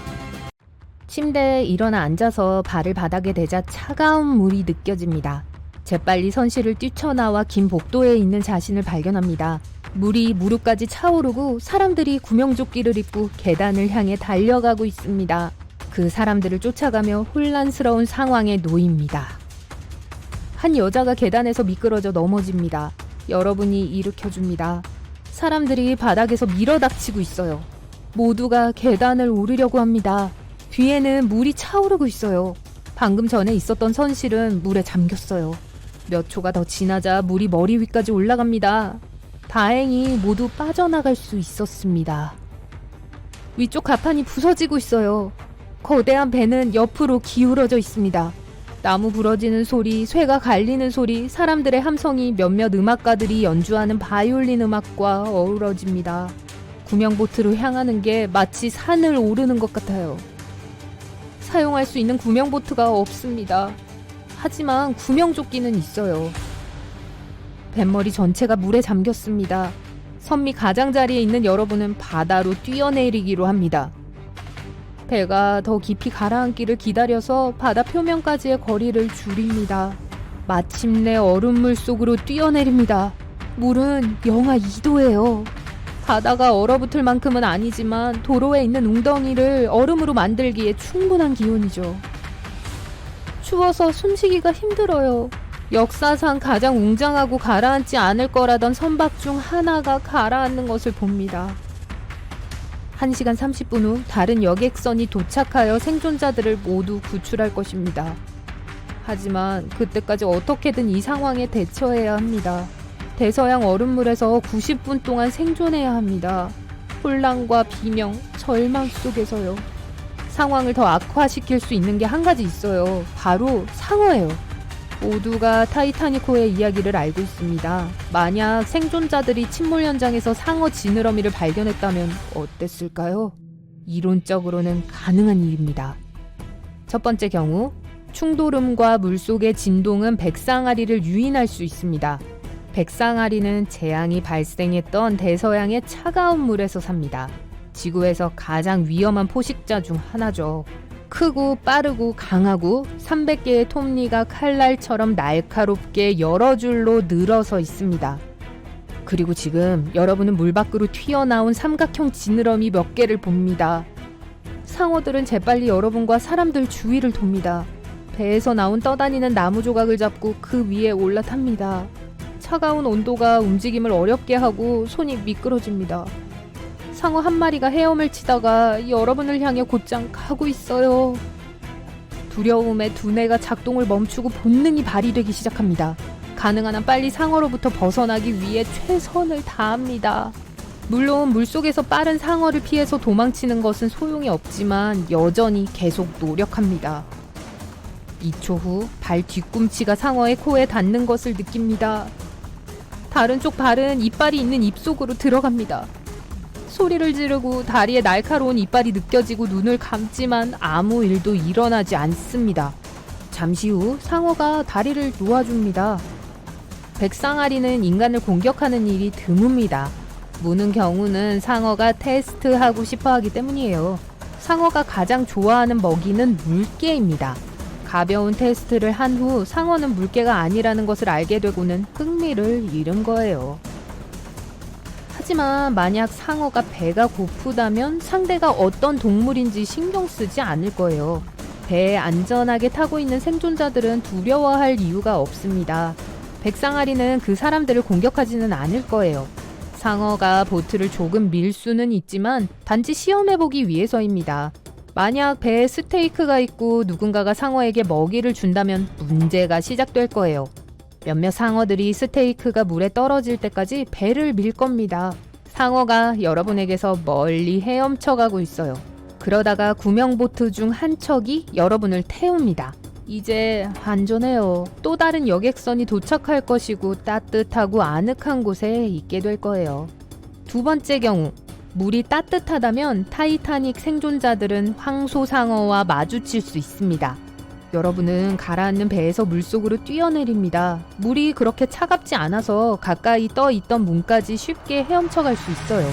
침대에 일어나 앉아서 발을 바닥에 대자 차가운 물이 느껴집니다. 재빨리 선실을 뛰쳐나와 긴 복도에 있는 자신을 발견합니다. 물이 무릎까지 차오르고 사람들이 구명조끼를 입고 계단을 향해 달려가고 있습니다. 그 사람들을 쫓아가며 혼란스러운 상황에 놓입니다. 한 여자가 계단에서 미끄러져 넘어집니다. 여러분이 일으켜줍니다. 사람들이 바닥에서 밀어닥치고 있어요. 모두가 계단을 오르려고 합니다. 뒤에는 물이 차오르고 있어요. 방금 전에 있었던 선실은 물에 잠겼어요. 몇 초가 더 지나자 물이 머리 위까지 올라갑니다. 다행히 모두 빠져나갈 수 있었습니다. 위쪽 가판이 부서지고 있어요. 거대한 배는 옆으로 기울어져 있습니다. 나무 부러지는 소리, 쇠가 갈리는 소리, 사람들의 함성이 몇몇 음악가들이 연주하는 바이올린 음악과 어우러집니다. 구명보트로 향하는 게 마치 산을 오르는 것 같아요. 사용할 수 있는 구명보트가 없습니다. 하지만 구명조끼는 있어요. 뱃머리 전체가 물에 잠겼습니다. 선미 가장자리에 있는 여러분은 바다로 뛰어내리기로 합니다. 배가 더 깊이 가라앉기를 기다려서 바다 표면까지의 거리를 줄입니다. 마침내 얼음물 속으로 뛰어내립니다. 물은 영하 2도예요. 바다가 얼어붙을 만큼은 아니지만 도로에 있는 웅덩이를 얼음으로 만들기에 충분한 기온이죠. 추워서 숨쉬기가 힘들어요. 역사상 가장 웅장하고 가라앉지 않을 거라던 선박 중 하나가 가라앉는 것을 봅니다. 1시간 30분 후 다른 여객선이 도착하여 생존자들을 모두 구출할 것입니다. 하지만 그때까지 어떻게든 이 상황에 대처해야 합니다. 대서양 얼음물에서 90분 동안 생존해야 합니다. 혼란과 비명, 절망 속에서요. 상황을 더 악화시킬 수 있는 게 한 가지 있어요. 바로 상어예요. 모두가 타이타닉호의 이야기를 알고 있습니다. 만약 생존자들이 침몰 현장에서 상어 지느러미를 발견했다면 어땠을까요? 이론적으로는 가능한 일입니다. 첫 번째 경우, 충돌음과 물속의 진동은 백상아리를 유인할 수 있습니다. 백상아리는 재앙이 발생했던 대서양의 차가운 물에서 삽니다. 지구에서 가장 위험한 포식자 중 하나죠. 크고 빠르고 강하고 300개의 톱니가 칼날처럼 날카롭게 여러 줄로 늘어서 있습니다. 그리고 지금 여러분은 물 밖으로 튀어나온 삼각형 지느러미 몇 개를 봅니다. 상어들은 재빨리 여러분과 사람들 주위를 돕니다. 배에서 나온 떠다니는 나무 조각을 잡고 그 위에 올라탑니다. 차가운 온도가 움직임을 어렵게 하고 손이 미끄러집니다. 상어 한 마리가 헤엄을 치다가 여러분을 향해 곧장 가고 있어요. 두려움에 두뇌가 작동을 멈추고 본능이 발휘되기 시작합니다. 가능한 한 빨리 상어로부터 벗어나기 위해 최선을 다합니다. 물론 물속에서 빠른 상어를 피해서 도망치는 것은 소용이 없지만 여전히 계속 노력합니다. 2초 후 발 뒤꿈치가 상어의 코에 닿는 것을 느낍니다. 다른 쪽 발은 이빨이 있는 입속으로 들어갑니다. 소리를 지르고 다리에 날카로운 이빨이 느껴지고 눈을 감지만 아무 일도 일어나지 않습니다. 잠시 후 상어가 다리를 놓아줍니다. 백상아리는 인간을 공격하는 일이 드뭅니다. 무는 경우는 상어가 테스트하고 싶어 하기 때문이에요. 상어가 가장 좋아하는 먹이는 물개입니다. 가벼운 테스트를 한 후 상어는 물개가 아니라는 것을 알게 되고는 흥미를 잃은 거예요. 하지만 만약 상어가 배가 고프다면 상대가 어떤 동물인지 신경 쓰지 않을 거예요. 배에 안전하게 타고 있는 생존자들은 두려워할 이유가 없습니다. 백상아리는 그 사람들을 공격하지는 않을 거예요. 상어가 보트를 조금 밀 수는 있지만 단지 시험해보기 위해서입니다. 만약 배에 스테이크가 있고 누군가가 상어에게 먹이를 준다면 문제가 시작될 거예요. 몇몇 상어들이 스테이크가 물에 떨어질 때까지 배를 밀 겁니다. 상어가 여러분에게서 멀리 헤엄쳐 가고 있어요. 그러다가 구명보트 중 한 척이 여러분을 태웁니다. 이제 안전해요. 또 다른 여객선이 도착할 것이고 따뜻하고 아늑한 곳에 있게 될 거예요. 두 번째 경우, 물이 따뜻하다면 타이타닉 생존자들은 황소상어와 마주칠 수 있습니다. 여러분은 가라앉는 배에서 물속으로 뛰어내립니다. 물이 그렇게 차갑지 않아서 가까이 떠 있던 문까지 쉽게 헤엄쳐갈 수 있어요.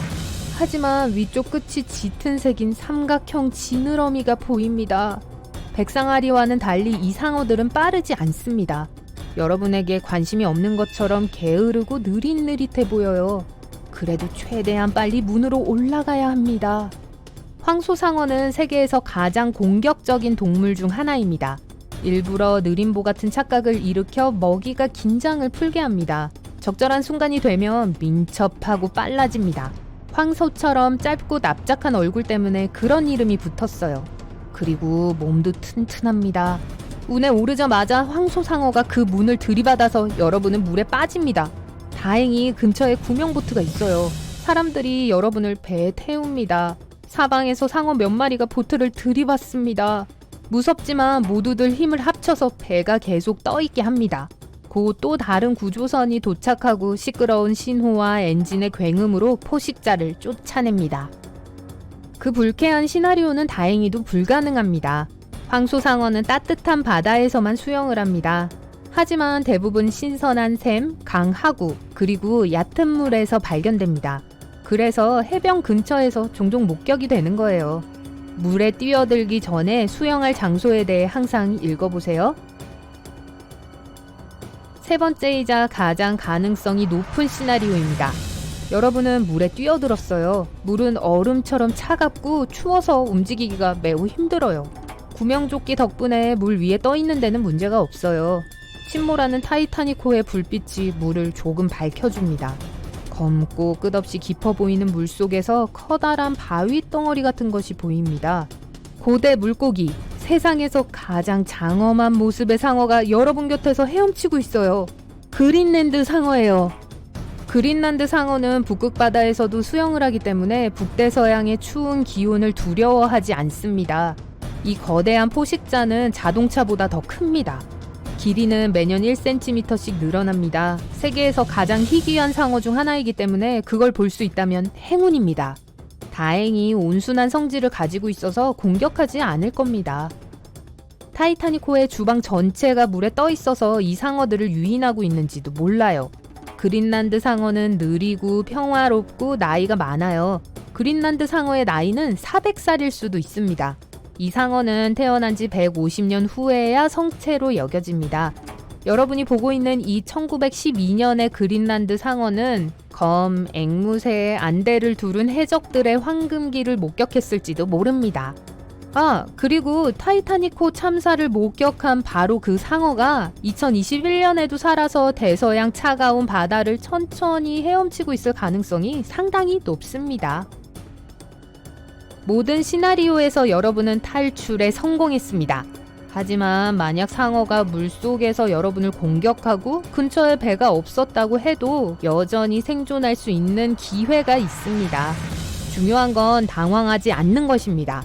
하지만 위쪽 끝이 짙은 색인 삼각형 지느러미가 보입니다. 백상아리와는 달리 이 상어들은 빠르지 않습니다. 여러분에게 관심이 없는 것처럼 게으르고 느릿느릿해 보여요. 그래도 최대한 빨리 문으로 올라가야 합니다. 황소상어는 세계에서 가장 공격적인 동물 중 하나입니다. 일부러 느림보 같은 착각을 일으켜 먹이가 긴장을 풀게 합니다. 적절한 순간이 되면 민첩하고 빨라집니다. 황소처럼 짧고 납작한 얼굴 때문에 그런 이름이 붙었어요. 그리고 몸도 튼튼합니다. 운에 오르자마자 황소상어가 그 문을 들이받아서 여러분은 물에 빠집니다. 다행히 근처에 구명보트가 있어요. 사람들이 여러분을 배에 태웁니다. 사방에서 상어 몇 마리가 보트를 들이받습니다. 무섭지만 모두들 힘을 합쳐서 배가 계속 떠있게 합니다. 곧 또 다른 구조선이 도착하고 시끄러운 신호와 엔진의 굉음으로 포식자를 쫓아냅니다. 그 불쾌한 시나리오는 다행히도 불가능합니다. 황소상어는 따뜻한 바다에서만 수영을 합니다. 하지만 대부분 신선한 샘, 강 하구, 그리고 얕은 물에서 발견됩니다. 그래서 해변 근처에서 종종 목격이 되는 거예요. 물에 뛰어들기 전에 수영할 장소에 대해 항상 읽어보세요. 세 번째이자 가장 가능성이 높은 시나리오입니다. 여러분은 물에 뛰어들었어요. 물은 얼음처럼 차갑고 추워서 움직이기가 매우 힘들어요. 구명조끼 덕분에 물 위에 떠 있는 데는 문제가 없어요. 침몰하는 타이타닉호의 불빛이 물을 조금 밝혀줍니다. 검고 끝없이 깊어 보이는 물속에서 커다란 바위 덩어리 같은 것이 보입니다. 고대 물고기, 세상에서 가장 장엄한 모습의 상어가 여러분 곁에서 헤엄치고 있어요. 그린란드 상어예요. 그린란드 상어는 북극 바다에서도 수영을 하기 때문에 북대서양의 추운 기온을 두려워하지 않습니다. 이 거대한 포식자는 자동차보다 더 큽니다. 길이는 매년 1cm씩 늘어납니다. 세계에서 가장 희귀한 상어 중 하나이기 때문에 그걸 볼 수 있다면 행운입니다. 다행히 온순한 성질을 가지고 있어서 공격하지 않을 겁니다. 타이타닉호의 주방 전체가 물에 떠 있어서 이 상어들을 유인하고 있는지도 몰라요. 그린란드 상어는 느리고 평화롭고 나이가 많아요. 그린란드 상어의 나이는 400살일 수도 있습니다. 이 상어는 태어난 지 150년 후에야 성체로 여겨집니다. 여러분이 보고 있는 이 1912년의 그린란드 상어는 검, 앵무새의 안대를 두른 해적들의 황금기를 목격했을지도 모릅니다. 아, 그리고 타이타닉호 참사를 목격한 바로 그 상어가 2021년에도 살아서 대서양 차가운 바다를 천천히 헤엄치고 있을 가능성이 상당히 높습니다. 모든 시나리오에서 여러분은 탈출에 성공했습니다. 하지만 만약 상어가 물속에서 여러분을 공격하고 근처에 배가 없었다고 해도 여전히 생존할 수 있는 기회가 있습니다. 중요한 건 당황하지 않는 것입니다.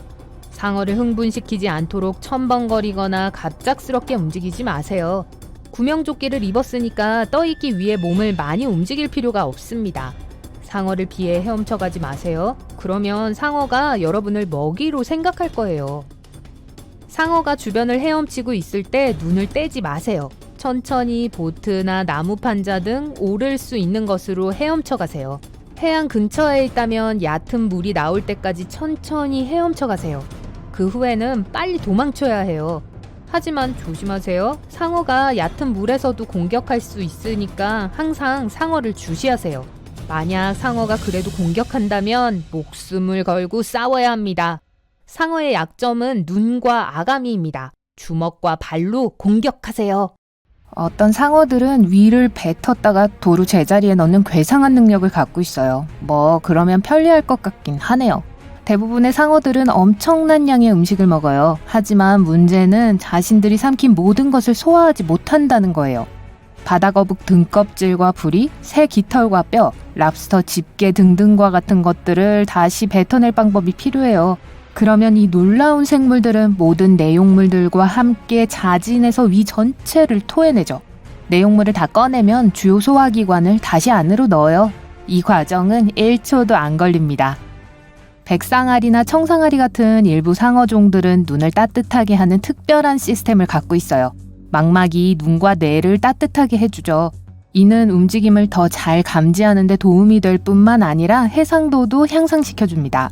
상어를 흥분시키지 않도록 첨벙거리거나 갑작스럽게 움직이지 마세요. 구명조끼를 입었으니까 떠있기 위해 몸을 많이 움직일 필요가 없습니다. 상어를 피해 헤엄쳐가지 마세요. 그러면 상어가 여러분을 먹이로 생각할 거예요. 상어가 주변을 헤엄치고 있을 때 눈을 떼지 마세요. 천천히 보트나 나무 판자 등 오를 수 있는 것으로 헤엄쳐 가세요. 해안 근처에 있다면 얕은 물이 나올 때까지 천천히 헤엄쳐 가세요. 그 후에는 빨리 도망쳐야 해요. 하지만 조심하세요. 상어가 얕은 물에서도 공격할 수 있으니까 항상 상어를 주시하세요. 만약 상어가 그래도 공격한다면 목숨을 걸고 싸워야 합니다. 상어의 약점은 눈과 아가미입니다. 주먹과 발로 공격하세요. 어떤 상어들은 위를 뱉었다가 도로 제자리에 넣는 괴상한 능력을 갖고 있어요. 그러면 편리할 것 같긴 하네요. 대부분의 상어들은 엄청난 양의 음식을 먹어요. 하지만 문제는 자신들이 삼킨 모든 것을 소화하지 못한다는 거예요. 바다거북 등껍질과 부리, 새 깃털과 뼈, 랍스터 집게 등등과 같은 것들을 다시 뱉어낼 방법이 필요해요. 그러면 이 놀라운 생물들은 모든 내용물들과 함께 자진해서 위 전체를 토해내죠. 내용물을 다 꺼내면 주요 소화기관을 다시 안으로 넣어요. 이 과정은 1초도 안 걸립니다. 백상아리나 청상아리 같은 일부 상어종들은 눈을 따뜻하게 하는 특별한 시스템을 갖고 있어요. 망막이 눈과 뇌를 따뜻하게 해주죠. 이는 움직임을 더 잘 감지하는 데 도움이 될 뿐만 아니라 해상도도 향상시켜줍니다.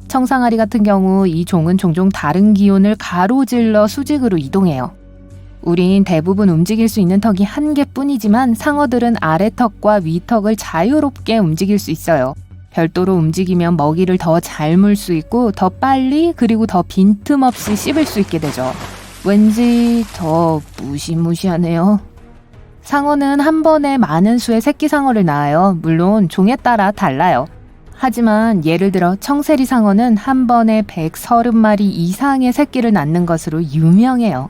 청상아리 같은 경우 이 종은 종종 다른 기온을 가로질러 수직으로 이동해요. 우린 대부분 움직일 수 있는 턱이 한 개뿐이지만 상어들은 아래턱과 위턱을 자유롭게 움직일 수 있어요. 별도로 움직이면 먹이를 더 잘 물 수 있고 더 빨리 그리고 더 빈틈없이 씹을 수 있게 되죠. 왠지 더 무시무시하네요. 상어는 한 번에 많은 수의 새끼 상어를 낳아요. 물론 종에 따라 달라요. 하지만 예를 들어 청세리 상어는 한 번에 130마리 이상의 새끼를 낳는 것으로 유명해요.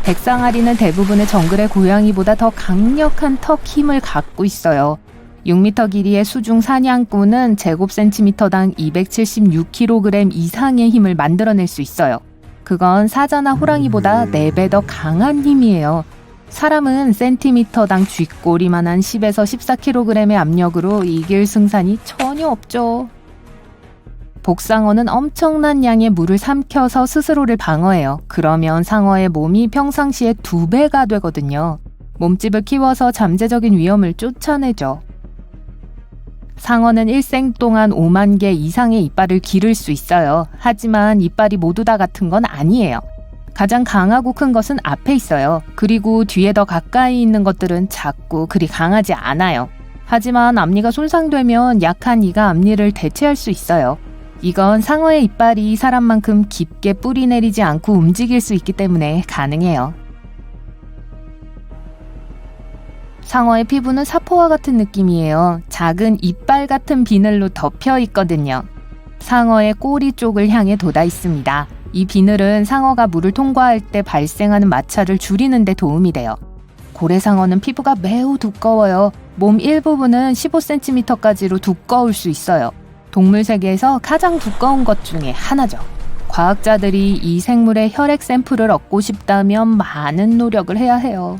백상아리는 대부분의 정글의 고양이보다 더 강력한 턱 힘을 갖고 있어요. 6m 길이의 수중 사냥꾼은 제곱센티미터당 276kg 이상의 힘을 만들어낼 수 있어요. 그건 사자나 호랑이보다 4배 더 강한 힘이에요. 사람은 센티미터당 쥐꼬리만한 10에서 14kg의 압력으로 이길 승산이 전혀 없죠. 복상어는 엄청난 양의 물을 삼켜서 스스로를 방어해요. 그러면 상어의 몸이 평상시에 2배가 되거든요. 몸집을 키워서 잠재적인 위험을 쫓아내죠. 상어는 일생 동안 5만 개 이상의 이빨을 기를 수 있어요. 하지만 이빨이 모두 다 같은 건 아니에요. 가장 강하고 큰 것은 앞에 있어요. 그리고 뒤에 더 가까이 있는 것들은 작고 그리 강하지 않아요. 하지만 앞니가 손상되면 약한 이가 앞니를 대체할 수 있어요. 이건 상어의 이빨이 사람만큼 깊게 뿌리내리지 않고 움직일 수 있기 때문에 가능해요. 상어의 피부는 사포와 같은 느낌이에요. 작은 이빨 같은 비늘로 덮여 있거든요. 상어의 꼬리 쪽을 향해 돋아 있습니다. 이 비늘은 상어가 물을 통과할 때 발생하는 마찰을 줄이는 데 도움이 돼요. 고래상어는 피부가 매우 두꺼워요. 몸 일부분은 15cm까지로 두꺼울 수 있어요. 동물 세계에서 가장 두꺼운 것 중에 하나죠. 과학자들이 이 생물의 혈액 샘플을 얻고 싶다면 많은 노력을 해야 해요.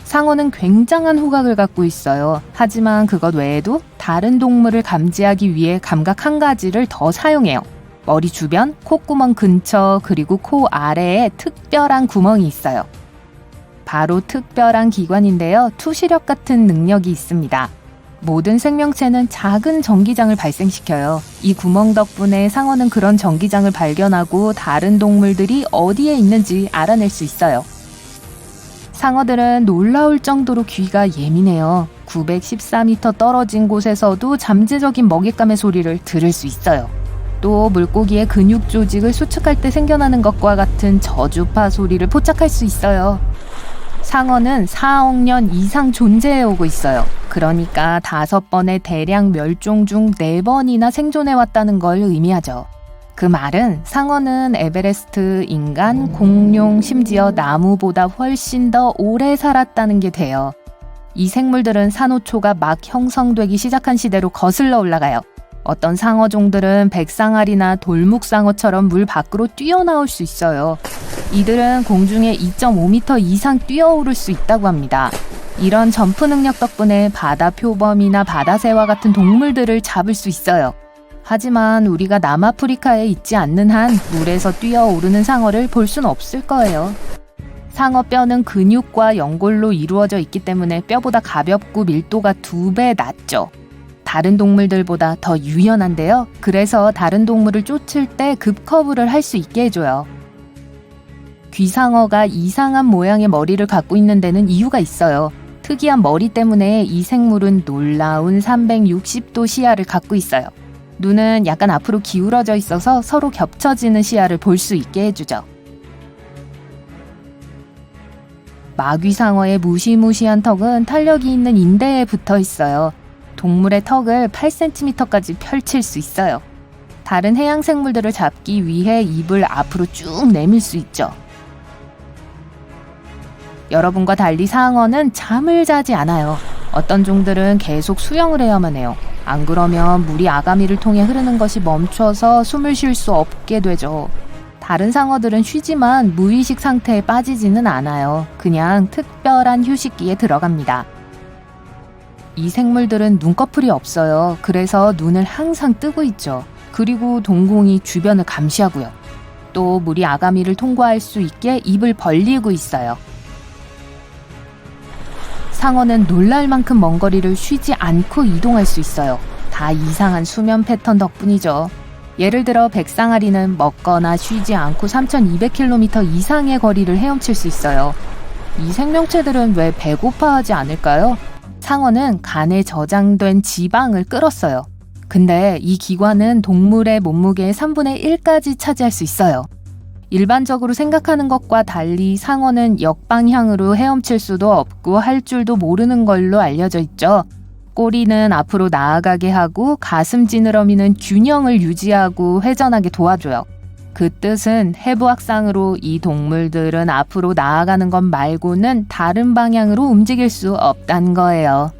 상어는 굉장한 후각을 갖고 있어요. 하지만 그것 외에도 다른 동물을 감지하기 위해 감각 한 가지를 더 사용해요. 머리 주변, 콧구멍 근처, 그리고 코 아래에 특별한 구멍이 있어요. 바로 특별한 기관인데요. 투시력 같은 능력이 있습니다. 모든 생명체는 작은 전기장을 발생시켜요. 이 구멍 덕분에 상어는 그런 전기장을 발견하고 다른 동물들이 어디에 있는지 알아낼 수 있어요. 상어들은 놀라울 정도로 귀가 예민해요. 914m 떨어진 곳에서도 잠재적인 먹잇감의 소리를 들을 수 있어요. 또 물고기의 근육 조직을 수축할 때 생겨나는 것과 같은 저주파 소리를 포착할 수 있어요. 상어는 4억 년 이상 존재해오고 있어요. 그러니까 5번의 대량 멸종 중 4번이나 생존해왔다는 걸 의미하죠. 그 말은 상어는 에베레스트, 인간, 공룡, 심지어 나무보다 훨씬 더 오래 살았다는 게 돼요. 이 생물들은 산호초가 막 형성되기 시작한 시대로 거슬러 올라가요. 어떤 상어종들은 백상아리나 돌묵상어처럼 물 밖으로 뛰어나올 수 있어요. 이들은 공중에 2.5m 이상 뛰어오를 수 있다고 합니다. 이런 점프 능력 덕분에 바다 표범이나 바다새와 같은 동물들을 잡을 수 있어요. 하지만 우리가 남아프리카에 있지 않는 한 물에서 뛰어오르는 상어를 볼 수는 없을 거예요. 상어 뼈는 근육과 연골로 이루어져 있기 때문에 뼈보다 가볍고 밀도가 2배 낮죠. 다른 동물들보다 더 유연한데요. 그래서 다른 동물을 쫓을 때 급커브를 할 수 있게 해줘요. 귀상어가 이상한 모양의 머리를 갖고 있는 데는 이유가 있어요. 특이한 머리 때문에 이 생물은 놀라운 360도 시야를 갖고 있어요. 눈은 약간 앞으로 기울어져 있어서 서로 겹쳐지는 시야를 볼 수 있게 해주죠. 마귀상어의 무시무시한 턱은 탄력이 있는 인대에 붙어 있어요. 동물의 턱을 8cm까지 펼칠 수 있어요. 다른 해양 생물들을 잡기 위해 입을 앞으로 쭉 내밀 수 있죠. 여러분과 달리 상어는 잠을 자지 않아요. 어떤 종들은 계속 수영을 해야만 해요. 안 그러면 물이 아가미를 통해 흐르는 것이 멈춰서 숨을 쉴 수 없게 되죠. 다른 상어들은 쉬지만 무의식 상태에 빠지지는 않아요. 그냥 특별한 휴식기에 들어갑니다. 이 생물들은 눈꺼풀이 없어요. 그래서 눈을 항상 뜨고 있죠. 그리고 동공이 주변을 감시하고요. 또 물이 아가미를 통과할 수 있게 입을 벌리고 있어요. 상어는 놀랄 만큼 먼 거리를 쉬지 않고 이동할 수 있어요. 다 이상한 수면 패턴 덕분이죠. 예를 들어 백상아리는 먹거나 쉬지 않고 3,200km 이상의 거리를 헤엄칠 수 있어요. 이 생명체들은 왜 배고파하지 않을까요? 상어는 간에 저장된 지방을 끌었어요. 근데 이 기관은 동물의 몸무게의 3분의 1까지 차지할 수 있어요. 일반적으로 생각하는 것과 달리 상어는 역방향으로 헤엄칠 수도 없고 할 줄도 모르는 걸로 알려져 있죠. 꼬리는 앞으로 나아가게 하고 가슴 지느러미는 균형을 유지하고 회전하게 도와줘요. 그 뜻은 해부학상으로 이 동물들은 앞으로 나아가는 것 말고는 다른 방향으로 움직일 수 없다는 거예요.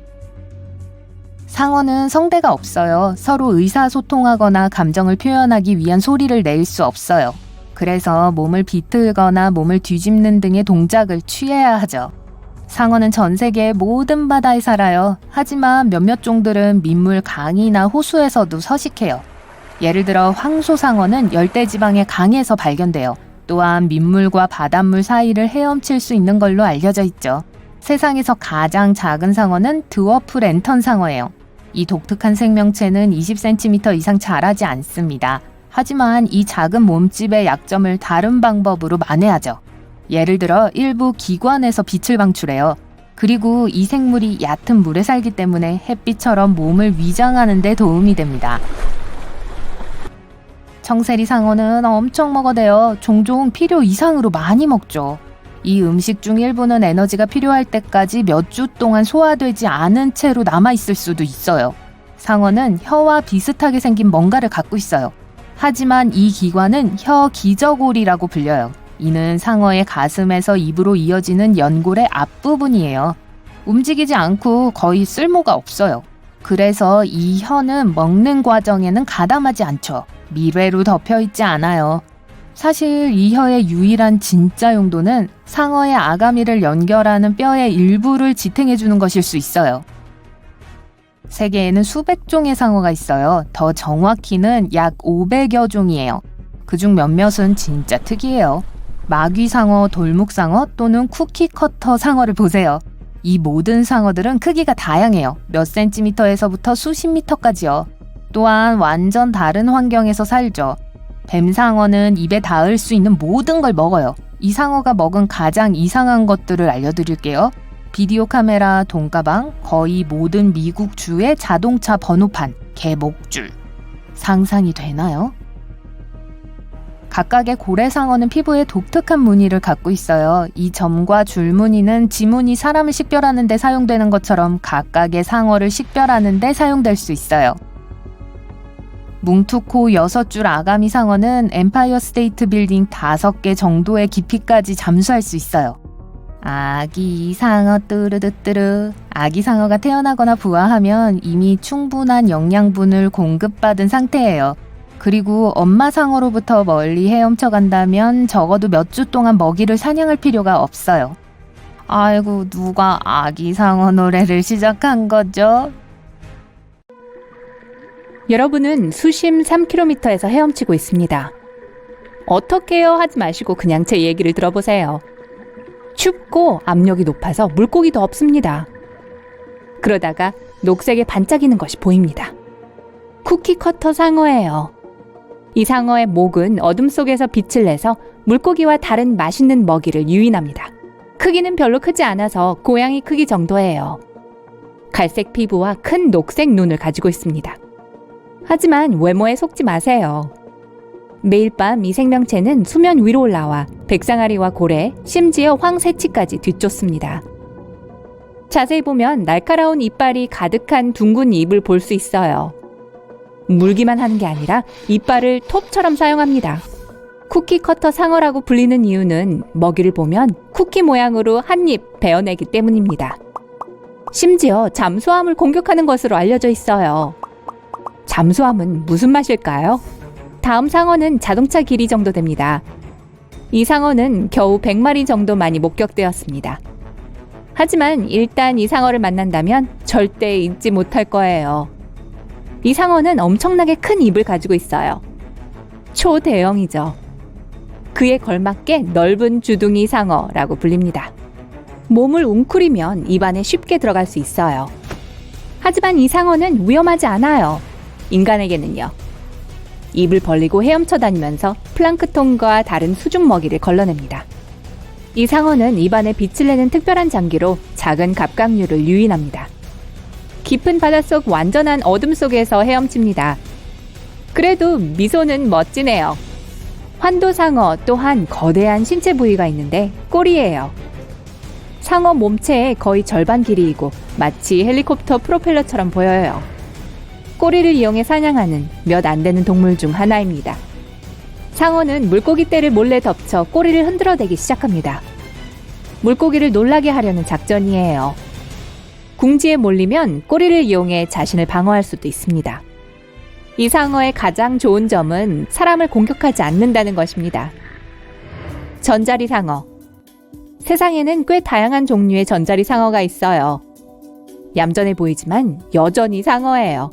상어는 성대가 없어요. 서로 의사소통하거나 감정을 표현하기 위한 소리를 낼 수 없어요. 그래서 몸을 비틀거나 몸을 뒤집는 등의 동작을 취해야 하죠. 상어는 전 세계의 모든 바다에 살아요. 하지만 몇몇 종들은 민물 강이나 호수에서도 서식해요. 예를 들어 황소상어는 열대지방의 강에서 발견돼요. 또한 민물과 바닷물 사이를 헤엄칠 수 있는 걸로 알려져 있죠. 세상에서 가장 작은 상어는 드워프 랜턴 상어예요. 이 독특한 생명체는 20cm 이상 자라지 않습니다. 하지만 이 작은 몸집의 약점을 다른 방법으로 만회하죠. 예를 들어 일부 기관에서 빛을 방출해요. 그리고 이 생물이 얕은 물에 살기 때문에 햇빛처럼 몸을 위장하는 데 도움이 됩니다. 청세리 상어는 엄청 먹어대요. 종종 필요 이상으로 많이 먹죠. 이 음식 중 일부는 에너지가 필요할 때까지 몇 주 동안 소화되지 않은 채로 남아있을 수도 있어요. 상어는 혀와 비슷하게 생긴 뭔가를 갖고 있어요. 하지만 이 기관은 혀 기저골이라고 불려요. 이는 상어의 가슴에서 입으로 이어지는 연골의 앞부분이에요. 움직이지 않고 거의 쓸모가 없어요. 그래서 이 혀는 먹는 과정에는 가담하지 않죠. 미뢰로 덮여있지 않아요. 사실 이 혀의 유일한 진짜 용도는 상어의 아가미를 연결하는 뼈의 일부를 지탱해주는 것일 수 있어요. 세계에는 수백 종의 상어가 있어요. 더 정확히는 약 500여 종이에요. 그중 몇몇은 진짜 특이해요. 마귀상어, 돌묵상어 또는 쿠키커터 상어를 보세요. 이 모든 상어들은 크기가 다양해요. 몇 센티미터에서부터 수십 미터까지요. 또한 완전 다른 환경에서 살죠. 뱀상어는 입에 닿을 수 있는 모든 걸 먹어요. 이 상어가 먹은 가장 이상한 것들을 알려드릴게요. 비디오 카메라, 돈가방, 거의 모든 미국 주의 자동차 번호판, 개목줄. 상상이 되나요? 각각의 고래상어는 피부에 독특한 무늬를 갖고 있어요. 이 점과 줄무늬는 지문이 사람을 식별하는 데 사용되는 것처럼 각각의 상어를 식별하는 데 사용될 수 있어요. 뭉툭코 6줄 아가미 상어는 엠파이어 스테이트 빌딩 5개 정도의 깊이까지 잠수할 수 있어요. 아기 상어 뚜르드뚜르. 아기 상어가 태어나거나 부화하면 이미 충분한 영양분을 공급받은 상태예요. 그리고 엄마 상어로부터 멀리 헤엄쳐 간다면 적어도 몇 주 동안 먹이를 사냥할 필요가 없어요. 아이고, 누가 아기 상어 노래를 시작한 거죠? 여러분은 수심 3km에서 헤엄치고 있습니다. 어떻게요? 하지 마시고 그냥 제 얘기를 들어보세요. 춥고 압력이 높아서 물고기도 없습니다. 그러다가 녹색에 반짝이는 것이 보입니다. 쿠키커터 상어예요. 이 상어의 목은 어둠 속에서 빛을 내서 물고기와 다른 맛있는 먹이를 유인합니다. 크기는 별로 크지 않아서 고양이 크기 정도예요. 갈색 피부와 큰 녹색 눈을 가지고 있습니다. 하지만 외모에 속지 마세요. 매일 밤 이 생명체는 수면 위로 올라와 백상아리와 고래, 심지어 황새치까지 뒤쫓습니다. 자세히 보면 날카로운 이빨이 가득한 둥근 입을 볼 수 있어요. 물기만 하는 게 아니라 이빨을 톱처럼 사용합니다. 쿠키 커터 상어라고 불리는 이유는 먹이를 보면 쿠키 모양으로 한 입 베어내기 때문입니다. 심지어 잠수함을 공격하는 것으로 알려져 있어요. 잠수함은 무슨 맛일까요? 다음 상어는 자동차 길이 정도 됩니다. 이 상어는 겨우 100마리 정도만이 목격되었습니다. 하지만 일단 이 상어를 만난다면 절대 잊지 못할 거예요. 이 상어는 엄청나게 큰 입을 가지고 있어요. 초대형이죠. 그에 걸맞게 넓은 주둥이 상어라고 불립니다. 몸을 웅크리면 입 안에 쉽게 들어갈 수 있어요. 하지만 이 상어는 위험하지 않아요. 인간에게는요. 입을 벌리고 헤엄쳐 다니면서 플랑크톤과 다른 수중 먹이를 걸러냅니다. 이 상어는 입 안에 빛을 내는 특별한 장기로 작은 갑각류를 유인합니다. 깊은 바닷속 완전한 어둠 속에서 헤엄칩니다. 그래도 미소는 멋지네요. 환도상어 또한 거대한 신체 부위가 있는데 꼬리예요. 상어 몸체의 거의 절반 길이이고 마치 헬리콥터 프로펠러처럼 보여요. 꼬리를 이용해 사냥하는 몇 안 되는 동물 중 하나입니다. 상어는 물고기 떼를 몰래 덮쳐 꼬리를 흔들어대기 시작합니다. 물고기를 놀라게 하려는 작전이에요. 궁지에 몰리면 꼬리를 이용해 자신을 방어할 수도 있습니다. 이 상어의 가장 좋은 점은 사람을 공격하지 않는다는 것입니다. 전자리 상어. 세상에는 꽤 다양한 종류의 전자리 상어가 있어요. 얌전해 보이지만 여전히 상어예요.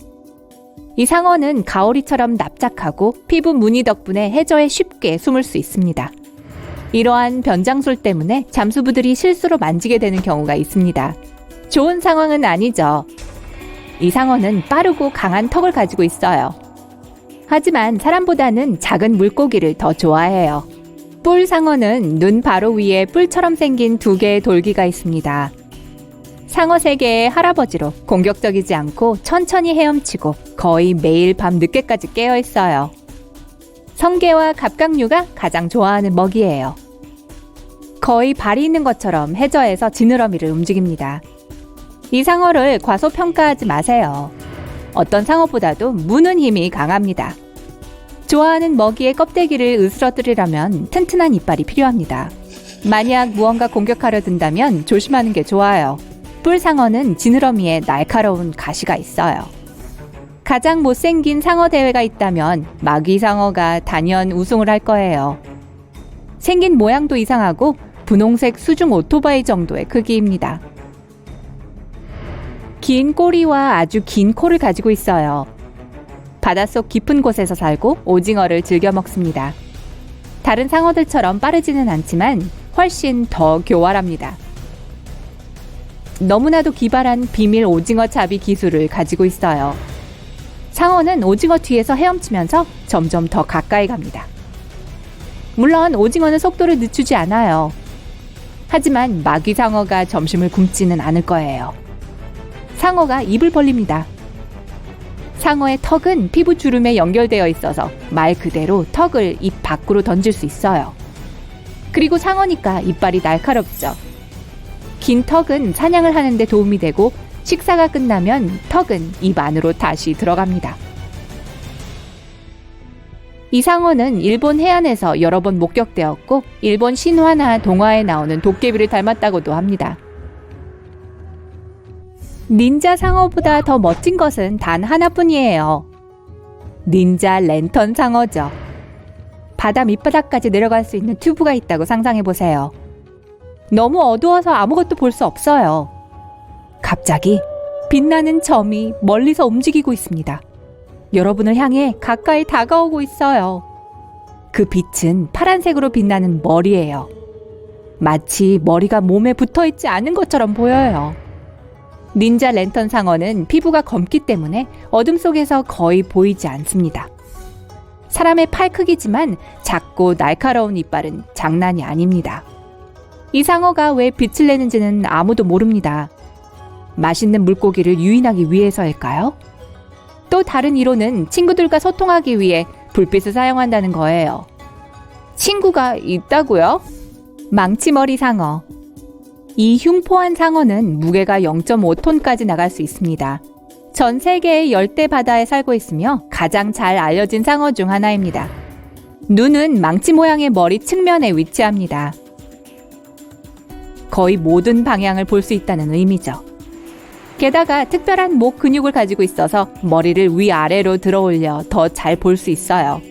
이 상어는 가오리처럼 납작하고 피부 무늬 덕분에 해저에 쉽게 숨을 수 있습니다. 이러한 변장술 때문에 잠수부들이 실수로 만지게 되는 경우가 있습니다. 좋은 상황은 아니죠. 이 상어는 빠르고 강한 턱을 가지고 있어요. 하지만 사람보다는 작은 물고기를 더 좋아해요. 뿔 상어는 눈 바로 위에 뿔처럼 생긴 2개의 돌기가 있습니다. 상어 세계의 할아버지로 공격적이지 않고 천천히 헤엄치고 거의 매일 밤 늦게까지 깨어 있어요. 성게와 갑각류가 가장 좋아하는 먹이예요. 거의 발이 있는 것처럼 해저에서 지느러미를 움직입니다. 이 상어를 과소평가하지 마세요. 어떤 상어보다도 무는 힘이 강합니다. 좋아하는 먹이의 껍데기를 으스러뜨리려면 튼튼한 이빨이 필요합니다. 만약 무언가 공격하려 든다면 조심하는 게 좋아요. 뿔상어는 지느러미에 날카로운 가시가 있어요. 가장 못생긴 상어 대회가 있다면 마귀상어가 단연 우승을 할 거예요. 생긴 모양도 이상하고 분홍색 수중 오토바이 정도의 크기입니다. 긴 꼬리와 아주 긴 코를 가지고 있어요. 바닷속 깊은 곳에서 살고 오징어를 즐겨 먹습니다. 다른 상어들처럼 빠르지는 않지만 훨씬 더 교활합니다. 너무나도 기발한 비밀 오징어 잡이 기술을 가지고 있어요. 상어는 오징어 뒤에서 헤엄치면서 점점 더 가까이 갑니다. 물론 오징어는 속도를 늦추지 않아요. 하지만 마귀상어가 점심을 굶지는 않을 거예요. 상어가 입을 벌립니다. 상어의 턱은 피부 주름에 연결되어 있어서 말 그대로 턱을 입 밖으로 던질 수 있어요. 그리고 상어니까 이빨이 날카롭죠. 긴 턱은 사냥을 하는 데 도움이 되고 식사가 끝나면 턱은 입 안으로 다시 들어갑니다. 이 상어는 일본 해안에서 여러 번 목격되었고 일본 신화나 동화에 나오는 도깨비를 닮았다고도 합니다. 닌자 상어보다 더 멋진 것은 단 하나뿐이에요. 닌자 랜턴 상어죠. 바다 밑바닥까지 내려갈 수 있는 튜브가 있다고 상상해보세요. 너무 어두워서 아무것도 볼 수 없어요. 갑자기 빛나는 점이 멀리서 움직이고 있습니다. 여러분을 향해 가까이 다가오고 있어요. 그 빛은 파란색으로 빛나는 머리예요. 마치 머리가 몸에 붙어있지 않은 것처럼 보여요. 닌자 랜턴 상어는 피부가 검기 때문에 어둠 속에서 거의 보이지 않습니다. 사람의 팔 크기지만 작고 날카로운 이빨은 장난이 아닙니다. 이 상어가 왜 빛을 내는지는 아무도 모릅니다. 맛있는 물고기를 유인하기 위해서일까요? 또 다른 이론은 친구들과 소통하기 위해 불빛을 사용한다는 거예요. 친구가 있다고요? 망치머리 상어. 이 흉포한 상어는 무게가 0.5톤까지 나갈 수 있습니다. 전 세계의 열대 바다에 살고 있으며 가장 잘 알려진 상어 중 하나입니다. 눈은 망치 모양의 머리 측면에 위치합니다. 거의 모든 방향을 볼 수 있다는 의미죠. 게다가 특별한 목 근육을 가지고 있어서 머리를 위아래로 들어올려 더 잘 볼 수 있어요.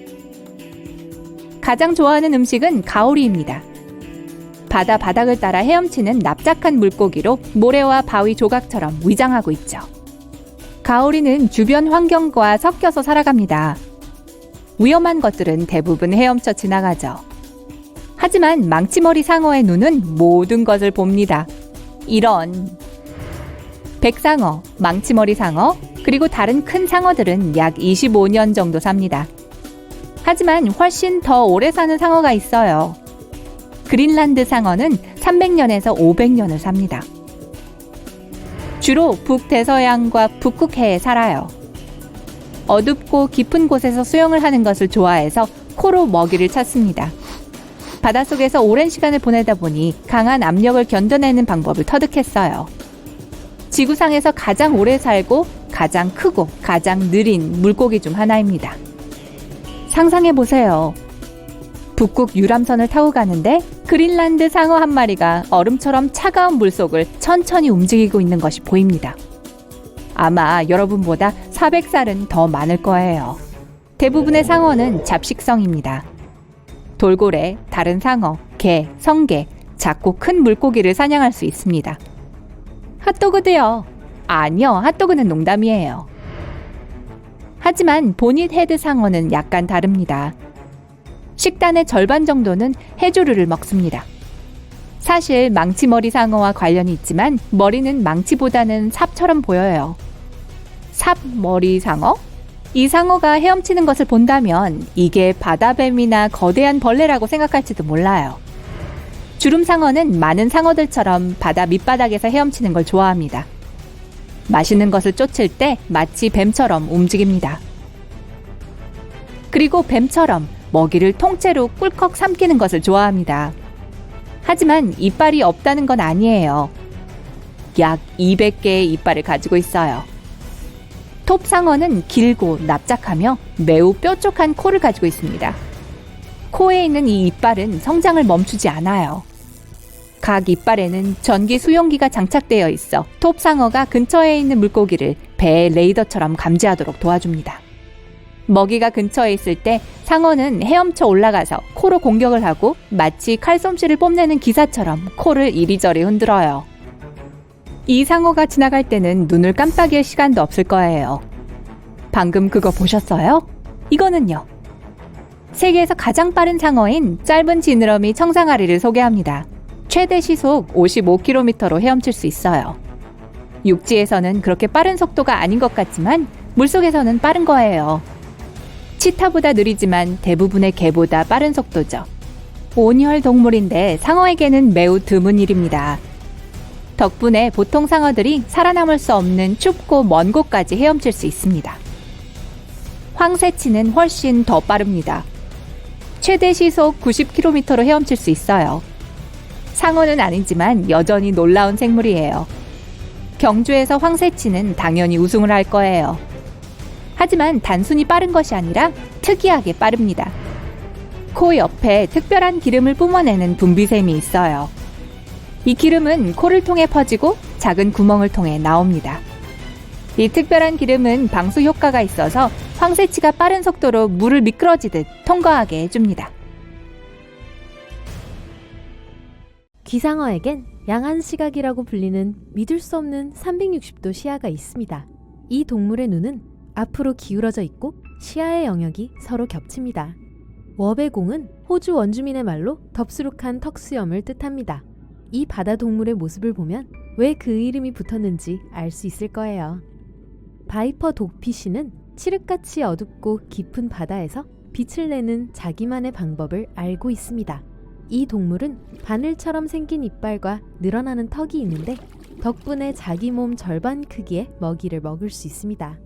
가장 좋아하는 음식은 가오리입니다. 바다 바닥을 따라 헤엄치는 납작한 물고기로 모래와 바위 조각처럼 위장하고 있죠. 가오리는 주변 환경과 섞여서 살아갑니다. 위험한 것들은 대부분 헤엄쳐 지나가죠. 하지만 망치머리 상어의 눈은 모든 것을 봅니다. 이런 백상어, 망치머리 상어, 그리고 다른 큰 상어들은 약 25년 정도 삽니다. 하지만 훨씬 더 오래 사는 상어가 있어요. 그린란드 상어는 300년에서 500년을 삽니다. 주로 북대서양과 북극해에 살아요. 어둡고 깊은 곳에서 수영을 하는 것을 좋아해서 코로 먹이를 찾습니다. 바닷속에서 오랜 시간을 보내다 보니 강한 압력을 견뎌내는 방법을 터득했어요. 지구상에서 가장 오래 살고 가장 크고 가장 느린 물고기 중 하나입니다. 상상해보세요. 북극 유람선을 타고 가는데 그린란드 상어 한 마리가 얼음처럼 차가운 물속을 천천히 움직이고 있는 것이 보입니다. 아마 여러분보다 400살은 더 많을 거예요. 대부분의 상어는 잡식성입니다. 돌고래, 다른 상어, 개, 성게, 작고 큰 물고기를 사냥할 수 있습니다. 핫도그도요. 아니요, 핫도그는 농담이에요. 하지만 보닛 헤드 상어는 약간 다릅니다. 식단의 절반 정도는 해조류를 먹습니다. 사실 망치머리 상어와 관련이 있지만 머리는 망치보다는 삽처럼 보여요. 삽머리 상어? 이 상어가 헤엄치는 것을 본다면 이게 바다뱀이나 거대한 벌레라고 생각할지도 몰라요. 주름상어는 많은 상어들처럼 바다 밑바닥에서 헤엄치는 걸 좋아합니다. 맛있는 것을 쫓을 때 마치 뱀처럼 움직입니다. 그리고 뱀처럼 먹이를 통째로 꿀꺽 삼키는 것을 좋아합니다. 하지만 이빨이 없다는 건 아니에요. 약 200개의 이빨을 가지고 있어요. 톱상어는 길고 납작하며 매우 뾰족한 코를 가지고 있습니다. 코에 있는 이 이빨은 성장을 멈추지 않아요. 각 이빨에는 전기 수용기가 장착되어 있어 톱상어가 근처에 있는 물고기를 배의 레이더처럼 감지하도록 도와줍니다. 먹이가 근처에 있을 때 상어는 헤엄쳐 올라가서 코로 공격을 하고 마치 칼솜씨를 뽐내는 기사처럼 코를 이리저리 흔들어요. 이 상어가 지나갈 때는 눈을 깜빡일 시간도 없을 거예요. 방금 그거 보셨어요? 이거는요. 세계에서 가장 빠른 상어인 짧은 지느러미 청상아리를 소개합니다. 최대 시속 55km로 헤엄칠 수 있어요. 육지에서는 그렇게 빠른 속도가 아닌 것 같지만 물속에서는 빠른 거예요. 치타보다 느리지만 대부분의 개보다 빠른 속도죠. 온혈 동물인데 상어에게는 매우 드문 일입니다. 덕분에 보통 상어들이 살아남을 수 없는 춥고 먼 곳까지 헤엄칠 수 있습니다. 황새치는 훨씬 더 빠릅니다. 최대 시속 90km로 헤엄칠 수 있어요. 상어는 아니지만 여전히 놀라운 생물이에요. 경주에서 황새치는 당연히 우승을 할 거예요. 하지만 단순히 빠른 것이 아니라 특이하게 빠릅니다. 코 옆에 특별한 기름을 뿜어내는 분비샘이 있어요. 이 기름은 코를 통해 퍼지고 작은 구멍을 통해 나옵니다. 이 특별한 기름은 방수 효과가 있어서 황새치가 빠른 속도로 물을 미끄러지듯 통과하게 해줍니다. 귀상어에겐 양한 시각이라고 불리는 믿을 수 없는 360도 시야가 있습니다. 이 동물의 눈은 앞으로 기울어져 있고 시야의 영역이 서로 겹칩니다. 워베공은 호주 원주민의 말로 덥수룩한 턱수염을 뜻합니다. 이 바다 동물의 모습을 보면 왜 그 이름이 붙었는지 알 수 있을 거예요. 바이퍼 독피쉬는 칠흑같이 어둡고 깊은 바다에서 빛을 내는 자기만의 방법을 알고 있습니다. 이 동물은 바늘처럼 생긴 이빨과 늘어나는 턱이 있는데 덕분에 자기 몸 절반 크기의 먹이를 먹을 수 있습니다.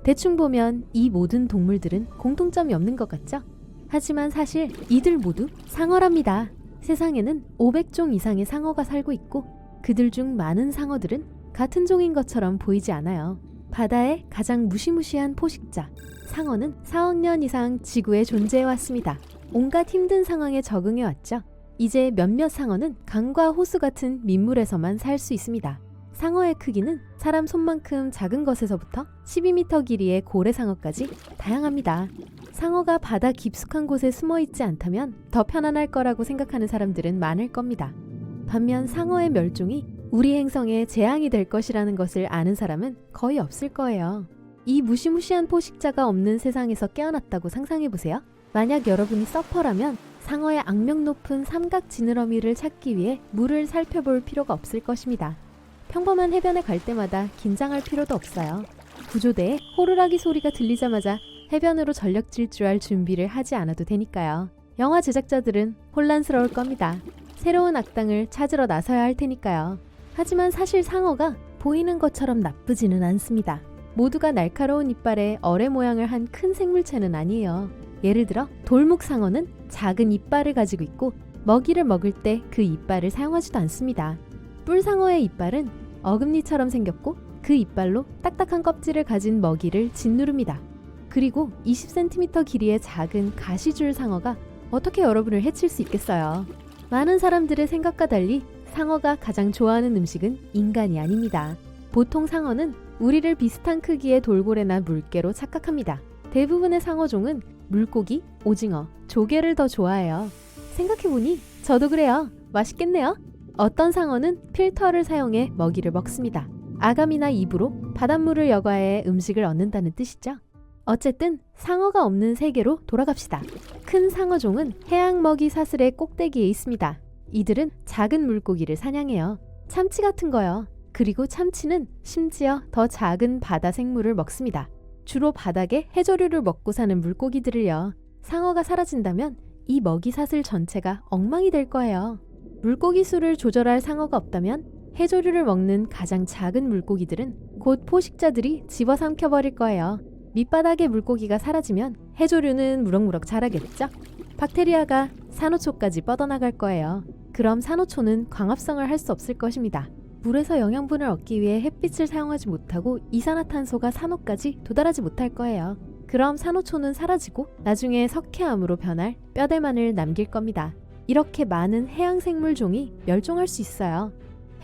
대충 보면 이 모든 동물들은 공통점이 없는 것 같죠? 하지만 사실 이들 모두 상어랍니다. 세상에는 500종 이상의 상어가 살고 있고 그들 중 많은 상어들은 같은 종인 것처럼 보이지 않아요. 바다의 가장 무시무시한 포식자, 상어는 4억 년 이상 지구에 존재해왔습니다. 온갖 힘든 상황에 적응해왔죠. 이제 몇몇 상어는 강과 호수 같은 민물에서만 살 수 있습니다. 상어의 크기는 사람 손만큼 작은 것에서부터 12m 길이의 고래상어까지 다양합니다. 상어가 바다 깊숙한 곳에 숨어있지 않다면 더 편안할 거라고 생각하는 사람들은 많을 겁니다. 반면 상어의 멸종이 우리 행성에 재앙이 될 것이라는 것을 아는 사람은 거의 없을 거예요. 이 무시무시한 포식자가 없는 세상에서 깨어났다고 상상해보세요. 만약 여러분이 서퍼라면 상어의 악명 높은 삼각 지느러미를 찾기 위해 물을 살펴볼 필요가 없을 것입니다. 평범한 해변에 갈 때마다 긴장할 필요도 없어요. 구조대에 호루라기 소리가 들리자마자 해변으로 전력 질주할 준비를 하지 않아도 되니까요. 영화 제작자들은 혼란스러울 겁니다. 새로운 악당을 찾으러 나서야 할 테니까요. 하지만 사실 상어가 보이는 것처럼 나쁘지는 않습니다. 모두가 날카로운 이빨에 어뢰 모양을 한 큰 생물체는 아니에요. 예를 들어 돌묵상어는 작은 이빨을 가지고 있고 먹이를 먹을 때 그 이빨을 사용하지도 않습니다. 뿔상어의 이빨은 어금니처럼 생겼고 그 이빨로 딱딱한 껍질을 가진 먹이를 짓누릅니다. 그리고 20cm 길이의 작은 가시줄 상어가 어떻게 여러분을 해칠 수 있겠어요? 많은 사람들의 생각과 달리 상어가 가장 좋아하는 음식은 인간이 아닙니다. 보통 상어는 우리를 비슷한 크기의 돌고래나 물개로 착각합니다. 대부분의 상어종은 물고기, 오징어, 조개를 더 좋아해요. 생각해보니 저도 그래요. 맛있겠네요. 어떤 상어는 필터를 사용해 먹이를 먹습니다. 아감이나 입으로 바닷물을 여과해 음식을 얻는다는 뜻이죠. 어쨌든 상어가 없는 세계로 돌아갑시다. 큰 상어종은 해양 먹이 사슬의 꼭대기에 있습니다. 이들은 작은 물고기를 사냥해요. 참치 같은 거요. 그리고 참치는 심지어 더 작은 바다 생물을 먹습니다. 주로 바닥에 해조류를 먹고 사는 물고기들을요. 상어가 사라진다면 이 먹이 사슬 전체가 엉망이 될 거예요. 물고기 수를 조절할 상어가 없다면 해조류를 먹는 가장 작은 물고기들은 곧 포식자들이 집어삼켜버릴 거예요. 밑바닥의 물고기가 사라지면 해조류는 무럭무럭 자라겠죠? 박테리아가 산호초까지 뻗어나갈 거예요. 그럼 산호초는 광합성을 할 수 없을 것입니다. 물에서 영양분을 얻기 위해 햇빛을 사용하지 못하고 이산화탄소가 산호까지 도달하지 못할 거예요. 그럼 산호초는 사라지고 나중에 석회암으로 변할 뼈대만을 남길 겁니다. 이렇게 많은 해양생물종이 멸종할 수 있어요.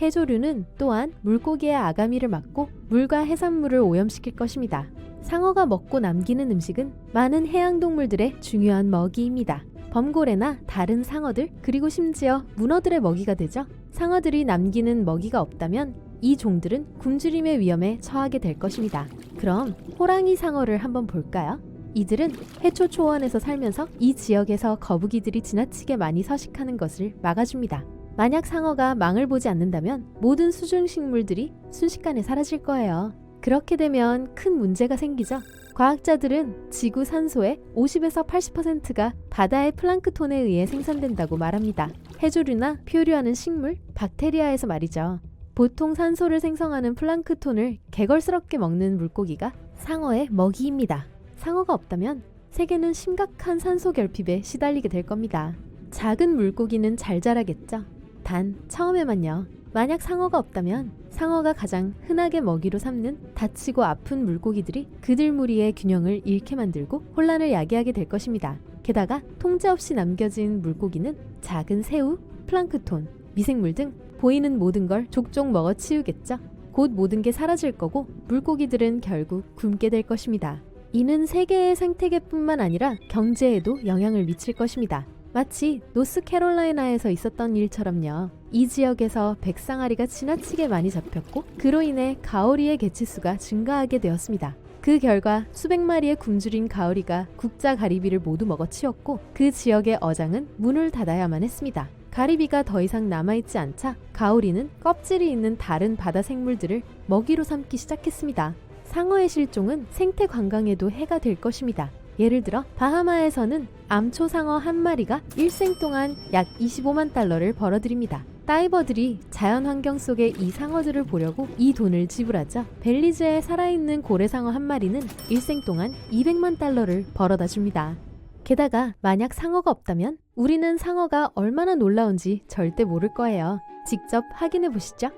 해조류는 또한 물고기의 아가미를 막고 물과 해산물을 오염시킬 것입니다. 상어가 먹고 남기는 음식은 많은 해양동물들의 중요한 먹이입니다. 범고래나 다른 상어들, 그리고 심지어 문어들의 먹이가 되죠. 상어들이 남기는 먹이가 없다면 이 종들은 굶주림의 위험에 처하게 될 것입니다. 그럼 호랑이 상어를 한번 볼까요? 이들은 해초 초원에서 살면서 이 지역에서 거북이들이 지나치게 많이 서식하는 것을 막아줍니다. 만약 상어가 망을 보지 않는다면 모든 수중식물들이 순식간에 사라질 거예요. 그렇게 되면 큰 문제가 생기죠. 과학자들은 지구 산소의 50에서 80%가 바다의 플랑크톤에 의해 생산된다고 말합니다. 해조류나 표류하는 식물, 박테리아에서 말이죠. 보통 산소를 생성하는 플랑크톤을 개걸스럽게 먹는 물고기가 상어의 먹이입니다. 상어가 없다면 세계는 심각한 산소 결핍에 시달리게 될 겁니다. 작은 물고기는 잘 자라겠죠. 단 처음에만요. 만약 상어가 없다면 상어가 가장 흔하게 먹이로 삼는 다치고 아픈 물고기들이 그들 무리의 균형을 잃게 만들고 혼란을 야기하게 될 것입니다. 게다가 통제 없이 남겨진 물고기는 작은 새우, 플랑크톤, 미생물 등 보이는 모든 걸 족족 먹어치우겠죠. 곧 모든 게 사라질 거고 물고기들은 결국 굶게 될 것입니다. 이는 세계의 생태계뿐만 아니라 경제에도 영향을 미칠 것입니다. 마치 노스캐롤라이나에서 있었던 일처럼요. 이 지역에서 백상아리가 지나치게 많이 잡혔고 그로 인해 가오리의 개체수가 증가하게 되었습니다. 그 결과 수백 마리의 굶주린 가오리가 국자 가리비를 모두 먹어치웠고 그 지역의 어장은 문을 닫아야만 했습니다. 가리비가 더 이상 남아있지 않자 가오리는 껍질이 있는 다른 바다 생물들을 먹이로 삼기 시작했습니다. 상어의 실종은 생태 관광에도 해가 될 것입니다. 예를 들어 바하마에서는 암초상어 한 마리가 일생 동안 약 25만 달러를 벌어들입니다. 다이버들이 자연환경 속의 이 상어들을 보려고 이 돈을 지불하자 벨리즈에 살아있는 고래상어 한 마리는 일생 동안 200만 달러를 벌어다 줍니다. 게다가 만약 상어가 없다면 우리는 상어가 얼마나 놀라운지 절대 모를 거예요. 직접 확인해 보시죠.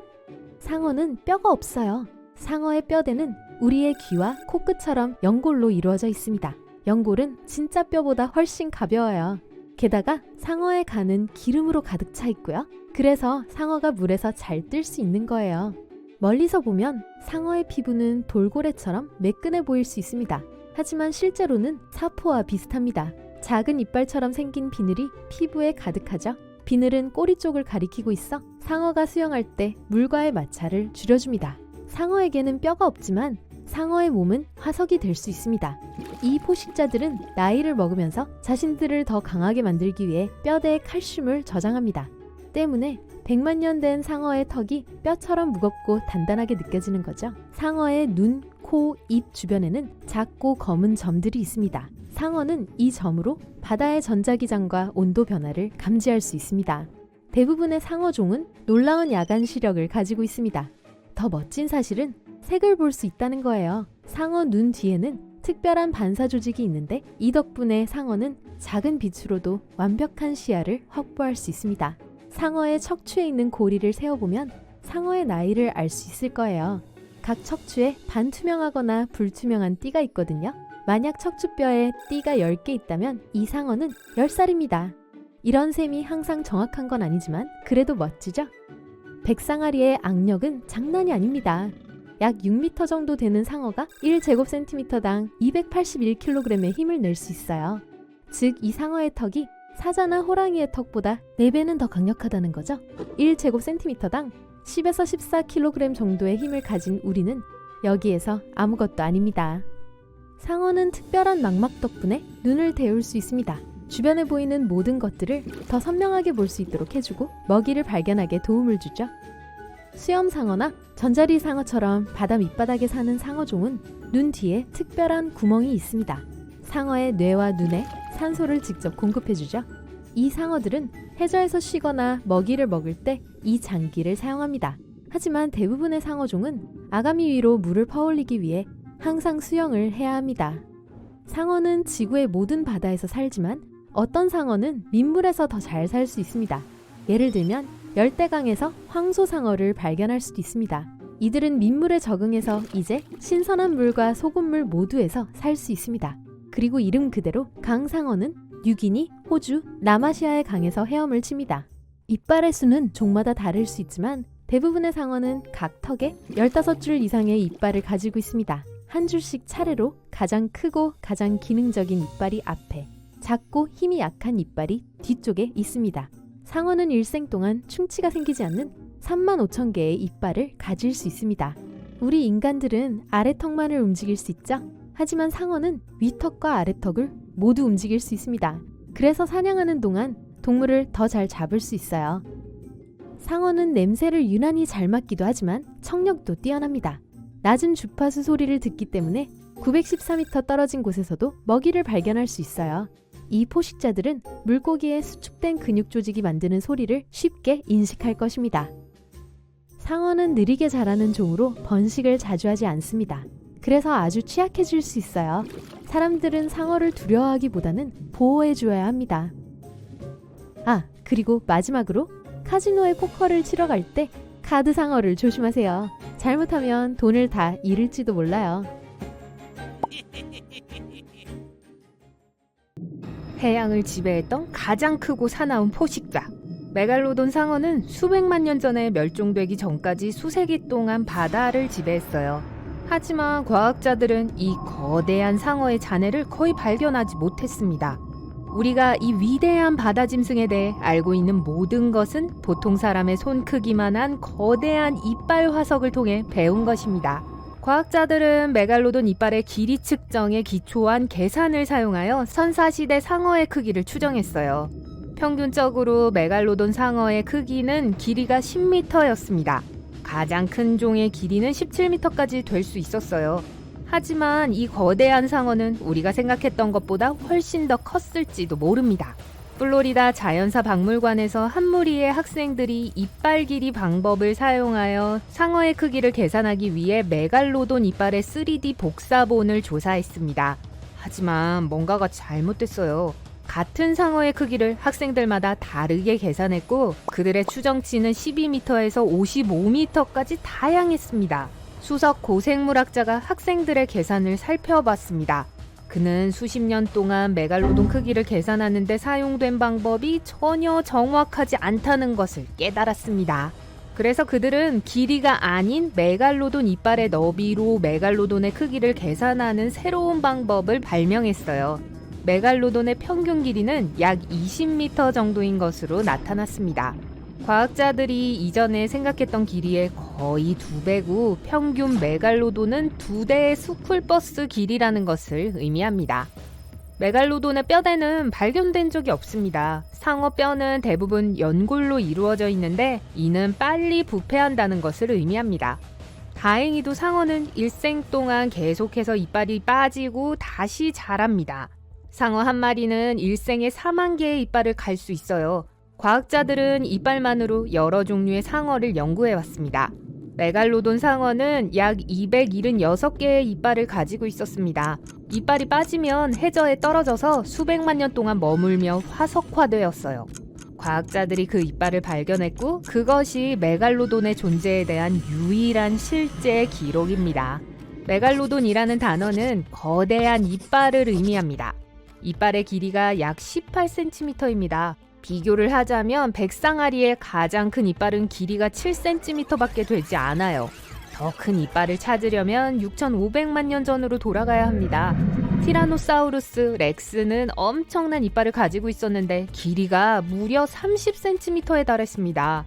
상어는 뼈가 없어요. 상어의 뼈대는 우리의 귀와 코끝처럼 연골로 이루어져 있습니다. 연골은 진짜 뼈보다 훨씬 가벼워요. 게다가 상어의 간은 기름으로 가득 차 있고요. 그래서 상어가 물에서 잘 뜰 수 있는 거예요. 멀리서 보면 상어의 피부는 돌고래처럼 매끈해 보일 수 있습니다. 하지만 실제로는 사포와 비슷합니다. 작은 이빨처럼 생긴 비늘이 피부에 가득하죠. 비늘은 꼬리 쪽을 가리키고 있어 상어가 수영할 때 물과의 마찰을 줄여줍니다. 상어에게는 뼈가 없지만 상어의 몸은 화석이 될 수 있습니다. 이 포식자들은 나이를 먹으면서 자신들을 더 강하게 만들기 위해 뼈대에 칼슘을 저장합니다. 때문에 100만 년 된 상어의 턱이 뼈처럼 무겁고 단단하게 느껴지는 거죠. 상어의 눈, 코, 입 주변에는 작고 검은 점들이 있습니다. 상어는 이 점으로 바다의 전자기장과 온도 변화를 감지할 수 있습니다. 대부분의 상어종은 놀라운 야간 시력을 가지고 있습니다. 더 멋진 사실은 색을 볼 수 있다는 거예요. 상어 눈 뒤에는 특별한 반사 조직이 있는데 이 덕분에 상어는 작은 빛으로도 완벽한 시야를 확보할 수 있습니다. 상어의 척추에 있는 고리를 세어보면 상어의 나이를 알 수 있을 거예요. 각 척추에 반투명하거나 불투명한 띠가 있거든요. 만약 척추뼈에 띠가 10개 있다면 이 상어는 10살입니다. 이런 셈이 항상 정확한 건 아니지만 그래도 멋지죠? 백상아리의 악력은 장난이 아닙니다. 약 6m 정도 되는 상어가 1제곱센티미터당 281kg의 힘을 낼 수 있어요. 즉, 이 상어의 턱이 사자나 호랑이의 턱보다 4배는 더 강력하다는 거죠. 1제곱센티미터당 10에서 14kg 정도의 힘을 가진 우리는 여기에서 아무것도 아닙니다. 상어는 특별한 망막 덕분에 눈을 데울 수 있습니다. 주변에 보이는 모든 것들을 더 선명하게 볼 수 있도록 해주고 먹이를 발견하게 도움을 주죠. 수염상어나 전자리 상어처럼 바다 밑바닥에 사는 상어종은 눈 뒤에 특별한 구멍이 있습니다. 상어의 뇌와 눈에 산소를 직접 공급해주죠. 이 상어들은 해저에서 쉬거나 먹이를 먹을 때 이 장기를 사용합니다. 하지만 대부분의 상어종은 아가미 위로 물을 퍼올리기 위해 항상 수영을 해야 합니다. 상어는 지구의 모든 바다에서 살지만 어떤 상어는 민물에서 더 잘 살 수 있습니다. 예를 들면 열대강에서 황소상어를 발견할 수도 있습니다. 이들은 민물에 적응해서 이제 신선한 물과 소금물 모두에서 살 수 있습니다. 그리고 이름 그대로 강상어는 뉴기니, 호주, 남아시아의 강에서 헤엄을 칩니다. 이빨의 수는 종마다 다를 수 있지만 대부분의 상어는 각 턱에 15줄 이상의 이빨을 가지고 있습니다. 한 줄씩 차례로 가장 크고 가장 기능적인 이빨이 앞에, 작고 힘이 약한 이빨이 뒤쪽에 있습니다. 상어는 일생 동안 충치가 생기지 않는 35,000개의 이빨을 가질 수 있습니다. 우리 인간들은 아래턱만을 움직일 수 있죠? 하지만 상어는 위턱과 아래턱을 모두 움직일 수 있습니다. 그래서 사냥하는 동안 동물을 더 잘 잡을 수 있어요. 상어는 냄새를 유난히 잘 맡기도 하지만 청력도 뛰어납니다. 낮은 주파수 소리를 듣기 때문에 914m 떨어진 곳에서도 먹이를 발견할 수 있어요. 이 포식자들은 물고기의 수축된 근육 조직이 만드는 소리를 쉽게 인식할 것입니다. 상어는 느리게 자라는 종으로 번식을 자주 하지 않습니다. 그래서 아주 취약해질 수 있어요. 사람들은 상어를 두려워하기보다는 보호해줘야 합니다. 그리고 마지막으로 카지노에 포커를 치러 갈 때 카드 상어를 조심하세요. 잘못하면 돈을 다 잃을지도 몰라요. 해양을 지배했던 가장 크고 사나운 포식자. 메갈로돈 상어는 수백만 년 전에 멸종되기 전까지 수세기 동안 바다를 지배했어요. 하지만 과학자들은 이 거대한 상어의 잔해를 거의 발견하지 못했습니다. 우리가 이 위대한 바다 짐승에 대해 알고 있는 모든 것은 보통 사람의 손 크기만한 거대한 이빨 화석을 통해 배운 것입니다. 과학자들은 메갈로돈 이빨의 길이 측정에 기초한 계산을 사용하여 선사시대 상어의 크기를 추정했어요. 평균적으로 메갈로돈 상어의 크기는 길이가 10m였습니다. 가장 큰 종의 길이는 17m까지 될 수 있었어요. 하지만 이 거대한 상어는 우리가 생각했던 것보다 훨씬 더 컸을지도 모릅니다. 플로리다 자연사 박물관에서 한 무리의 학생들이 이빨 길이 방법을 사용하여 상어의 크기를 계산하기 위해 메갈로돈 이빨의 3D 복사본을 조사했습니다. 하지만 뭔가가 잘못됐어요. 같은 상어의 크기를 학생들마다 다르게 계산했고 그들의 추정치는 12m에서 55m까지 다양했습니다. 수석 고생물학자가 학생들의 계산을 살펴봤습니다. 그는 수십 년 동안 메갈로돈 크기를 계산하는 데 사용된 방법이 전혀 정확하지 않다는 것을 깨달았습니다. 그래서 그들은 길이가 아닌 메갈로돈 이빨의 너비로 메갈로돈의 크기를 계산하는 새로운 방법을 발명했어요. 메갈로돈의 평균 길이는 약 20m 정도인 것으로 나타났습니다. 과학자들이 이전에 생각했던 길이의 거의 2배고 평균 메갈로돈은 2대의 스쿨버스 길이라는 것을 의미합니다. 메갈로돈의 뼈대는 발견된 적이 없습니다. 상어 뼈는 대부분 연골로 이루어져 있는데 이는 빨리 부패한다는 것을 의미합니다. 다행히도 상어는 일생 동안 계속해서 이빨이 빠지고 다시 자랍니다. 상어 한 마리는 일생에 4만 개의 이빨을 갈 수 있어요. 과학자들은 이빨만으로 여러 종류의 상어를 연구해왔습니다. 메갈로돈 상어는 약 276개의 이빨을 가지고 있었습니다. 이빨이 빠지면 해저에 떨어져서 수백만 년 동안 머물며 화석화되었어요. 과학자들이 그 이빨을 발견했고 그것이 메갈로돈의 존재에 대한 유일한 실제 기록입니다. 메갈로돈이라는 단어는 거대한 이빨을 의미합니다. 이빨의 길이가 약 18cm입니다. 비교를 하자면 백상아리의 가장 큰 이빨은 길이가 7cm밖에 되지 않아요. 더 큰 이빨을 찾으려면 6,500만 년 전으로 돌아가야 합니다. 티라노사우루스 렉스는 엄청난 이빨을 가지고 있었는데 길이가 무려 30cm에 달했습니다.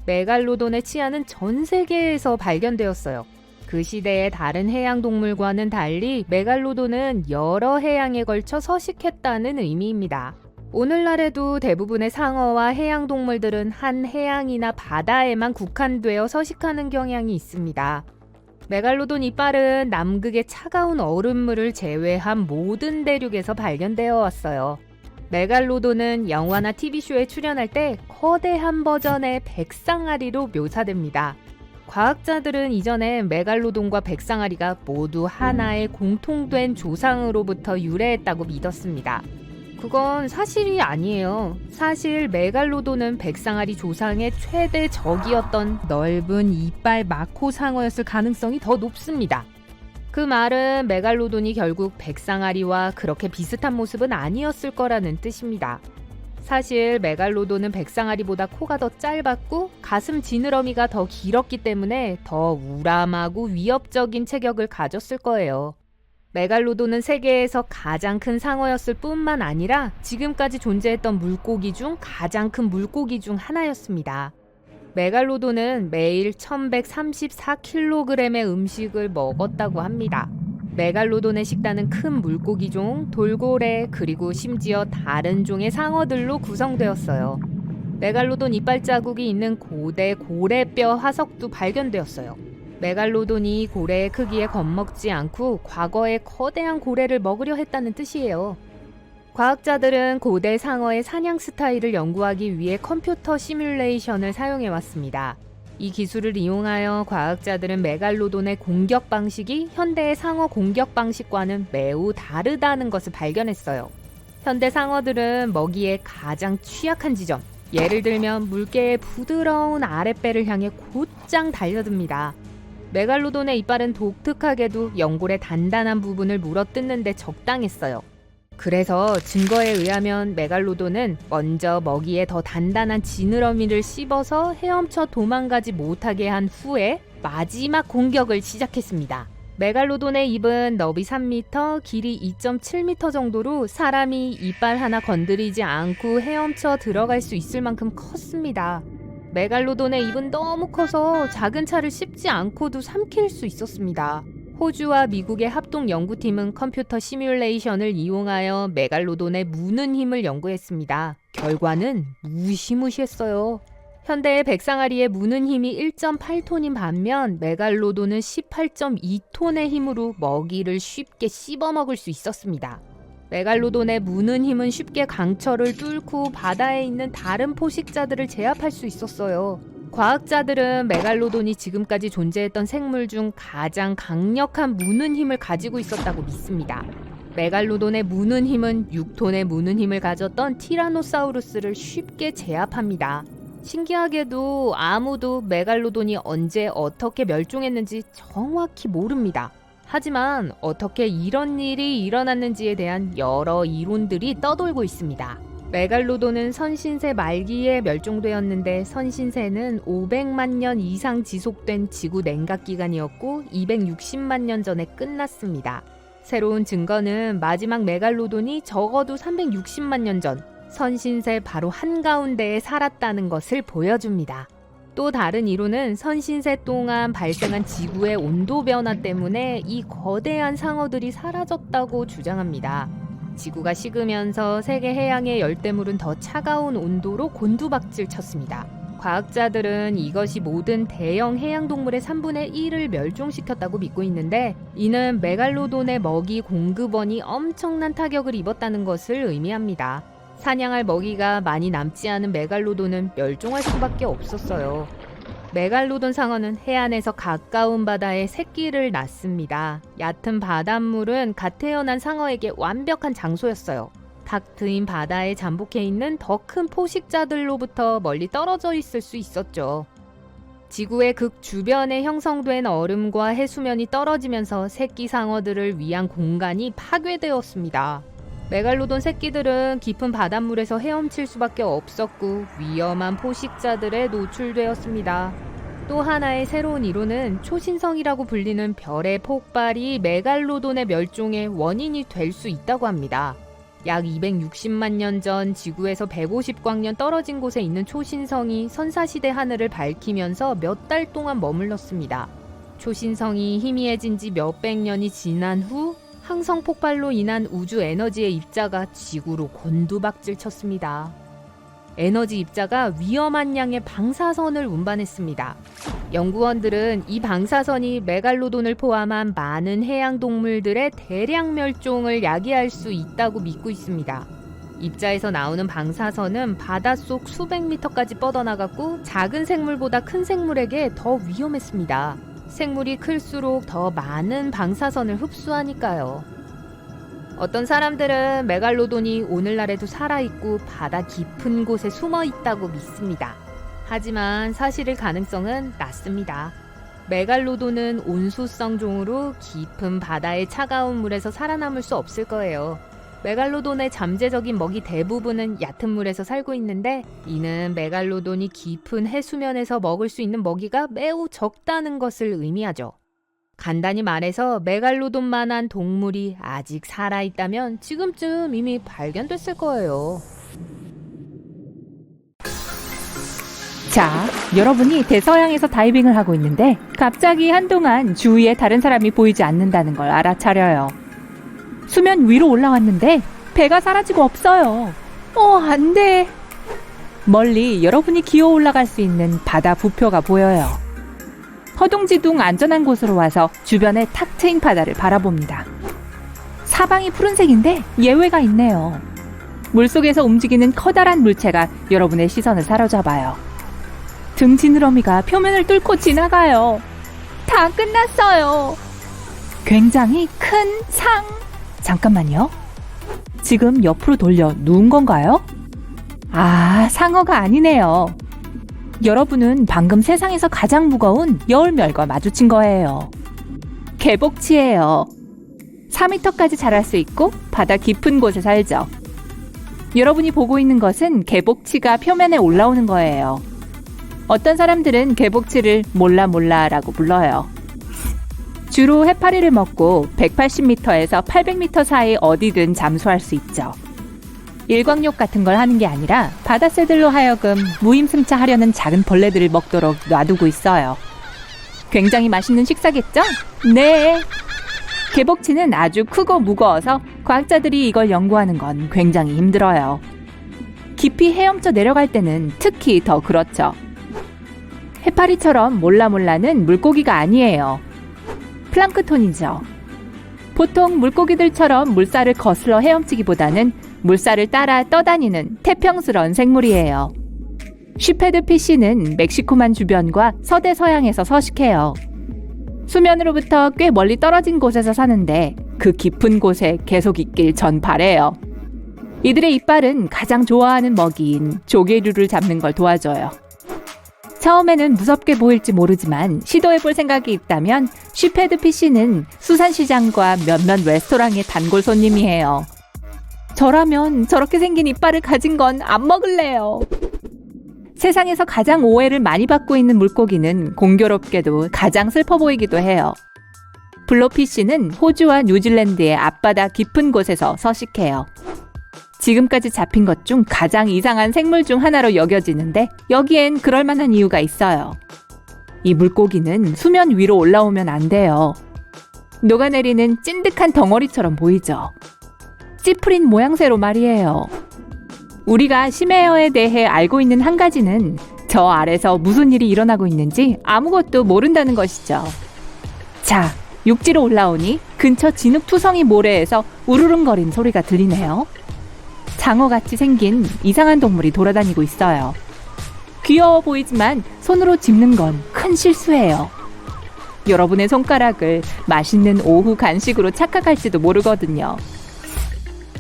메갈로돈의 치아는 전 세계에서 발견되었어요. 그 시대의 다른 해양동물과는 달리 메갈로돈은 여러 해양에 걸쳐 서식했다는 의미입니다. 오늘날에도 대부분의 상어와 해양동물들은 한 해양이나 바다에만 국한되어 서식하는 경향이 있습니다. 메갈로돈 이빨은 남극의 차가운 얼음물을 제외한 모든 대륙에서 발견되어 왔어요. 메갈로돈은 영화나 TV쇼에 출연할 때 거대한 버전의 백상아리로 묘사됩니다. 과학자들은 이전에 메갈로돈과 백상아리가 모두 하나의 공통된 조상으로부터 유래했다고 믿었습니다. 그건 사실이 아니에요. 사실 메갈로돈은 백상아리 조상의 최대 적이었던 넓은 이빨 마코 상어였을 가능성이 더 높습니다. 그 말은 메갈로돈이 결국 백상아리와 그렇게 비슷한 모습은 아니었을 거라는 뜻입니다. 사실 메갈로돈은 백상아리보다 코가 더 짧았고 가슴 지느러미가 더 길었기 때문에 더 우람하고 위협적인 체격을 가졌을 거예요. 메갈로돈은 세계에서 가장 큰 상어였을 뿐만 아니라 지금까지 존재했던 물고기 중 가장 큰 물고기 중 하나였습니다. 메갈로돈은 매일 1134kg의 음식을 먹었다고 합니다. 메갈로돈의 식단은 큰 물고기종, 돌고래, 그리고 심지어 다른 종의 상어들로 구성되었어요. 메갈로돈 이빨 자국이 있는 고대 고래뼈 화석도 발견되었어요. 메갈로돈이 고래의 크기에 겁먹지 않고 과거에 거대한 고래를 먹으려 했다는 뜻이에요. 과학자들은 고대 상어의 사냥 스타일을 연구하기 위해 컴퓨터 시뮬레이션을 사용해왔습니다. 이 기술을 이용하여 과학자들은 메갈로돈의 공격 방식이 현대의 상어 공격 방식과는 매우 다르다는 것을 발견했어요. 현대 상어들은 먹이의 가장 취약한 지점, 예를 들면 물개의 부드러운 아랫배를 향해 곧장 달려듭니다. 메갈로돈의 이빨은 독특하게도 연골의 단단한 부분을 물어뜯는 데 적당했어요. 그래서 증거에 의하면 메갈로돈은 먼저 먹이에 더 단단한 지느러미를 씹어서 헤엄쳐 도망가지 못하게 한 후에 마지막 공격을 시작했습니다. 메갈로돈의 입은 너비 3m, 길이 2.7m 정도로 사람이 이빨 하나 건드리지 않고 헤엄쳐 들어갈 수 있을 만큼 컸습니다. 메갈로돈의 입은 너무 커서 작은 차를 씹지 않고도 삼킬 수 있었습니다. 호주와 미국의 합동 연구팀은 컴퓨터 시뮬레이션을 이용하여 메갈로돈의 무는 힘을 연구했습니다. 결과는 무시무시했어요. 현대의 백상아리의 무는 힘이 1.8톤인 반면 메갈로돈은 18.2톤의 힘으로 먹이를 쉽게 씹어먹을 수 있었습니다. 메갈로돈의 무는 힘은 쉽게 강철을 뚫고 바다에 있는 다른 포식자들을 제압할 수 있었어요. 과학자들은 메갈로돈이 지금까지 존재했던 생물 중 가장 강력한 무는 힘을 가지고 있었다고 믿습니다. 메갈로돈의 무는 힘은 6톤의 무는 힘을 가졌던 티라노사우루스를 쉽게 제압합니다. 신기하게도 아무도 메갈로돈이 언제 어떻게 멸종했는지 정확히 모릅니다. 하지만 어떻게 이런 일이 일어났는지에 대한 여러 이론들이 떠돌고 있습니다. 메갈로돈은 선신세 말기에 멸종되었는데 선신세는 500만 년 이상 지속된 지구 냉각 기간이었고 260만 년 전에 끝났습니다. 새로운 증거는 마지막 메갈로돈이 적어도 360만 년 전 선신세 바로 한가운데에 살았다는 것을 보여줍니다. 또 다른 이론은 선신세 동안 발생한 지구의 온도 변화 때문에 이 거대한 상어들이 사라졌다고 주장합니다. 지구가 식으면서 세계 해양의 열대물은 더 차가운 온도로 곤두박질 쳤습니다. 과학자들은 이것이 모든 대형 해양동물의 3분의 1을 멸종시켰다고 믿고 있는데 이는 메갈로돈의 먹이 공급원이 엄청난 타격을 입었다는 것을 의미합니다. 사냥할 먹이가 많이 남지 않은 메갈로돈은 멸종할 수밖에 없었어요. 메갈로돈 상어는 해안에서 가까운 바다에 새끼를 낳습니다. 얕은 바닷물은 갓 태어난 상어에게 완벽한 장소였어요. 탁 트인 바다에 잠복해 있는 더 큰 포식자들로부터 멀리 떨어져 있을 수 있었죠. 지구의 극 주변에 형성된 얼음과 해수면이 떨어지면서 새끼 상어들을 위한 공간이 파괴되었습니다. 메갈로돈 새끼들은 깊은 바닷물에서 헤엄칠 수밖에 없었고 위험한 포식자들에 노출되었습니다. 또 하나의 새로운 이론은 초신성이라고 불리는 별의 폭발이 메갈로돈의 멸종의 원인이 될 수 있다고 합니다. 약 260만 년 전 지구에서 150광년 떨어진 곳에 있는 초신성이 선사시대 하늘을 밝히면서 몇 달 동안 머물렀습니다. 초신성이 희미해진 지 몇백 년이 지난 후 항성 폭발로 인한 우주 에너지의 입자가 지구로 곤두박질 쳤습니다. 에너지 입자가 위험한 양의 방사선을 운반했습니다. 연구원들은 이 방사선이 메갈로돈을 포함한 많은 해양 동물들의 대량 멸종을 야기할 수 있다고 믿고 있습니다. 입자에서 나오는 방사선은 바닷속 수백 미터까지 뻗어나갔고 작은 생물보다 큰 생물에게 더 위험했습니다. 생물이 클수록 더 많은 방사선을 흡수하니까요. 어떤 사람들은 메갈로돈이 오늘날에도 살아있고 바다 깊은 곳에 숨어있다고 믿습니다. 하지만 사실일 가능성은 낮습니다. 메갈로돈은 온수성 종으로 깊은 바다의 차가운 물에서 살아남을 수 없을 거예요. 메갈로돈의 잠재적인 먹이 대부분은 얕은 물에서 살고 있는데 이는 메갈로돈이 깊은 해수면에서 먹을 수 있는 먹이가 매우 적다는 것을 의미하죠. 간단히 말해서 메갈로돈만한 동물이 아직 살아있다면 지금쯤 이미 발견됐을 거예요. 자, 여러분이 대서양에서 다이빙을 하고 있는데 갑자기 한동안 주위에 다른 사람이 보이지 않는다는 걸 알아차려요. 수면 위로 올라왔는데 배가 사라지고 없어요. 안 돼. 멀리 여러분이 기어 올라갈 수 있는 바다 부표가 보여요. 허둥지둥 안전한 곳으로 와서 주변의 탁 트인 바다를 바라봅니다. 사방이 푸른색인데 예외가 있네요. 물속에서 움직이는 커다란 물체가 여러분의 시선을 사로잡아요. 등 지느러미가 표면을 뚫고 지나가요. 다 끝났어요. 굉장히 큰 상. 잠깐만요. 지금 옆으로 돌려 누운 건가요? 상어가 아니네요. 여러분은 방금 세상에서 가장 무거운 여울멸과 마주친 거예요. 개복치예요. 4m까지 자랄 수 있고 바다 깊은 곳에 살죠. 여러분이 보고 있는 것은 개복치가 표면에 올라오는 거예요. 어떤 사람들은 개복치를 몰라라고 불러요. 주로 해파리를 먹고 180m에서 800m 사이 어디든 잠수할 수 있죠. 일광욕 같은 걸 하는 게 아니라 바다새들로 하여금 무임승차하려는 작은 벌레들을 먹도록 놔두고 있어요. 굉장히 맛있는 식사겠죠? 네. 개복치는 아주 크고 무거워서 과학자들이 이걸 연구하는 건 굉장히 힘들어요. 깊이 헤엄쳐 내려갈 때는 특히 더 그렇죠. 해파리처럼 몰라몰라는 물고기가 아니에요. 플랑크톤이죠. 보통 물고기들처럼 물살을 거슬러 헤엄치기보다는 물살을 따라 떠다니는 태평스러운 생물이에요. 쉬패드 피쉬는 멕시코만 주변과 서대 서양에서 서식해요. 수면으로부터 꽤 멀리 떨어진 곳에서 사는데 그 깊은 곳에 계속 있길 전 바래요. 이들의 이빨은 가장 좋아하는 먹이인 조개류를 잡는 걸 도와줘요. 처음에는 무섭게 보일지 모르지만 시도해볼 생각이 있다면 쉬패드 피쉬는 수산시장과 몇몇 레스토랑의 단골 손님이에요. 저라면 저렇게 생긴 이빨을 가진 건 안 먹을래요. 세상에서 가장 오해를 많이 받고 있는 물고기는 공교롭게도 가장 슬퍼 보이기도 해요. 블로피쉬는 호주와 뉴질랜드의 앞바다 깊은 곳에서 서식해요. 지금까지 잡힌 것 중 가장 이상한 생물 중 하나로 여겨지는데 여기엔 그럴 만한 이유가 있어요. 이 물고기는 수면 위로 올라오면 안 돼요. 녹아내리는 찐득한 덩어리처럼 보이죠. 찌푸린 모양새로 말이에요. 우리가 심해어에 대해 알고 있는 한 가지는 저 아래서 무슨 일이 일어나고 있는지 아무것도 모른다는 것이죠. 자, 육지로 올라오니 근처 진흙투성이 모래에서 우르릉거리는 소리가 들리네요. 장어같이 생긴 이상한 동물이 돌아다니고 있어요. 귀여워 보이지만 손으로 짚는 건 큰 실수예요. 여러분의 손가락을 맛있는 오후 간식으로 착각할지도 모르거든요.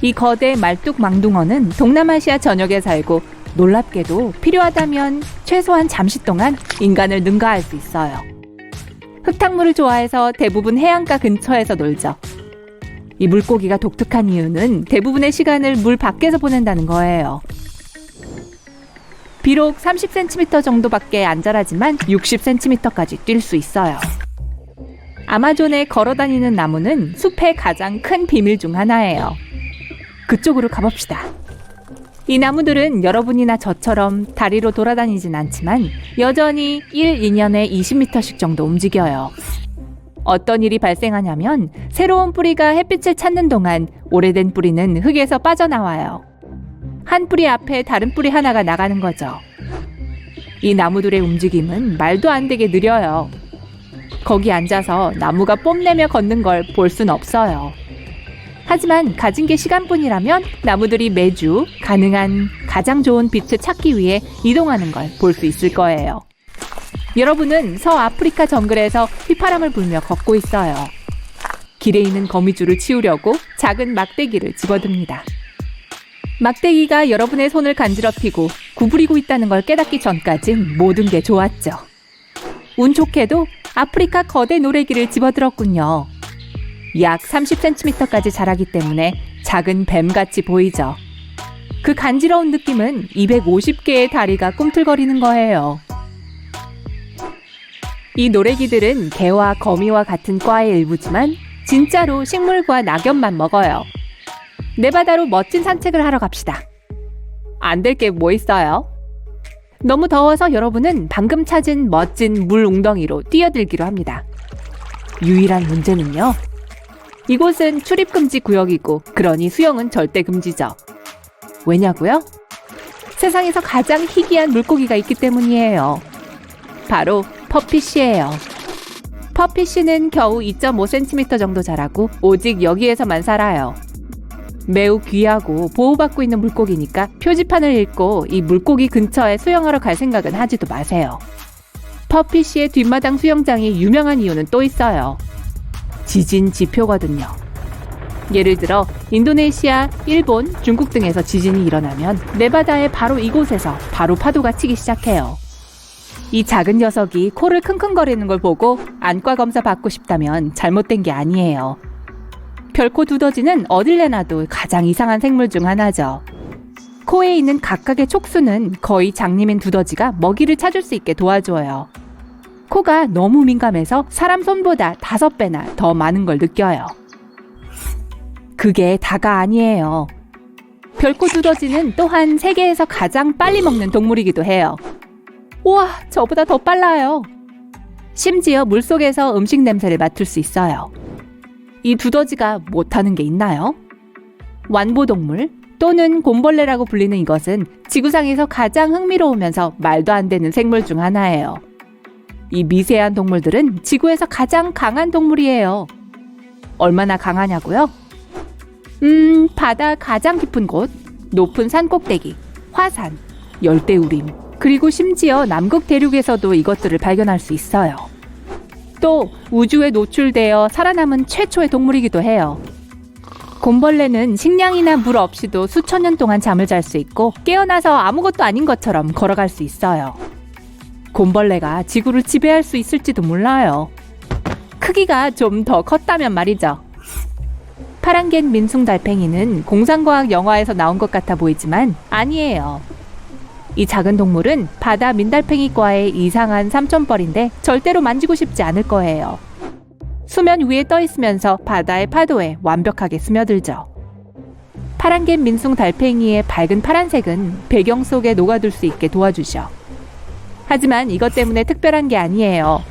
이 거대 말뚝망둥어는 동남아시아 전역에 살고 놀랍게도 필요하다면 최소한 잠시 동안 인간을 능가할 수 있어요. 흙탕물을 좋아해서 대부분 해안가 근처에서 놀죠. 이 물고기가 독특한 이유는 대부분의 시간을 물 밖에서 보낸다는 거예요. 비록 30cm 정도밖에 안 자라지만 60cm까지 뛸 수 있어요. 아마존에 걸어다니는 나무는 숲의 가장 큰 비밀 중 하나예요. 그쪽으로 가봅시다. 이 나무들은 여러분이나 저처럼 다리로 돌아다니진 않지만 여전히 1, 2년에 20m씩 정도 움직여요. 어떤 일이 발생하냐면 새로운 뿌리가 햇빛을 찾는 동안 오래된 뿌리는 흙에서 빠져나와요. 한 뿌리 앞에 다른 뿌리 하나가 나가는 거죠. 이 나무들의 움직임은 말도 안 되게 느려요. 거기 앉아서 나무가 뽐내며 걷는 걸 볼 순 없어요. 하지만 가진 게 시간뿐이라면 나무들이 매주 가능한 가장 좋은 빛을 찾기 위해 이동하는 걸 볼 수 있을 거예요. 여러분은 서아프리카 정글에서 휘파람을 불며 걷고 있어요. 길에 있는 거미줄을 치우려고 작은 막대기를 집어듭니다. 막대기가 여러분의 손을 간지럽히고 구부리고 있다는 걸 깨닫기 전까진 모든 게 좋았죠. 운 좋게도 아프리카 거대 노래기를 집어들었군요. 약 30cm까지 자라기 때문에 작은 뱀같이 보이죠. 그 간지러운 느낌은 250개의 다리가 꿈틀거리는 거예요. 이 노래기들은 개와 거미와 같은 과의 일부지만 진짜로 식물과 낙엽만 먹어요. 네바다로 멋진 산책을 하러 갑시다. 안 될 게 뭐 있어요? 너무 더워서 여러분은 방금 찾은 멋진 물 웅덩이로 뛰어들기로 합니다. 유일한 문제는요. 이곳은 출입금지 구역이고 그러니 수영은 절대 금지죠. 왜냐고요? 세상에서 가장 희귀한 물고기가 있기 때문이에요. 바로 퍼피쉬예요. 퍼피쉬는 겨우 2.5cm 정도 자라고 오직 여기에서만 살아요. 매우 귀하고 보호받고 있는 물고기니까 표지판을 읽고 이 물고기 근처에 수영하러 갈 생각은 하지도 마세요. 퍼피쉬의 뒷마당 수영장이 유명한 이유는 또 있어요. 지진 지표거든요. 예를 들어 인도네시아, 일본, 중국 등에서 지진이 일어나면 네바다의 바로 이곳에서 바로 파도가 치기 시작해요. 이 작은 녀석이 코를 킁킁거리는 걸 보고 안과 검사 받고 싶다면 잘못된 게 아니에요. 별코 두더지는 어딜 내놔도 가장 이상한 생물 중 하나죠. 코에 있는 각각의 촉수는 거의 장님인 두더지가 먹이를 찾을 수 있게 도와줘요. 코가 너무 민감해서 사람 손보다 5배나 더 많은 걸 느껴요. 그게 다가 아니에요. 별코 두더지는 또한 세계에서 가장 빨리 먹는 동물이기도 해요. 우와, 저보다 더 빨라요. 심지어 물속에서 음식 냄새를 맡을 수 있어요. 이 두더지가 못하는 게 있나요? 완보동물 또는 곰벌레라고 불리는 이것은 지구상에서 가장 흥미로우면서 말도 안 되는 생물 중 하나예요. 이 미세한 동물들은 지구에서 가장 강한 동물이에요. 얼마나 강하냐고요? 바다 가장 깊은 곳, 높은 산 꼭대기, 화산, 열대우림, 그리고 심지어 남극 대륙에서도 이것들을 발견할 수 있어요. 또 우주에 노출되어 살아남은 최초의 동물이기도 해요. 곰벌레는 식량이나 물 없이도 수천 년 동안 잠을 잘 수 있고 깨어나서 아무것도 아닌 것처럼 걸어갈 수 있어요. 곰벌레가 지구를 지배할 수 있을지도 몰라요. 크기가 좀 더 컸다면 말이죠. 파란겐 민숭달팽이는 공상과학 영화에서 나온 것 같아 보이지만 아니에요. 이 작은 동물은 바다 민달팽이과의 이상한 삼촌벌인데 절대로 만지고 싶지 않을 거예요. 수면 위에 떠 있으면서 바다의 파도에 완벽하게 스며들죠. 파란겐 민숭달팽이의 밝은 파란색은 배경 속에 녹아들 수 있게 도와주죠. 하지만 이것 때문에 특별한 게 아니에요.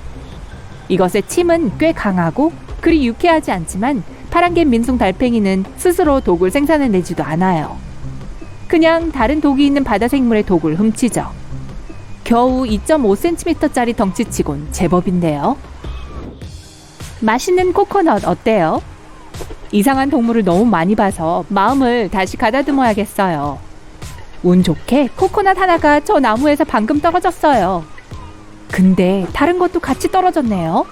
이것의 침은 꽤 강하고 그리 유쾌하지 않지만 파란겐 민숭달팽이는 스스로 독을 생산해내지도 않아요. 그냥 다른 독이 있는 바다 생물의 독을 훔치죠. 겨우 2.5cm짜리 덩치치곤 제법인데요. 맛있는 코코넛 어때요? 이상한 동물을 너무 많이 봐서 마음을 다시 가다듬어야겠어요. 운 좋게 코코넛 하나가 저 나무에서 방금 떨어졌어요. 근데 다른 것도 같이 떨어졌네요.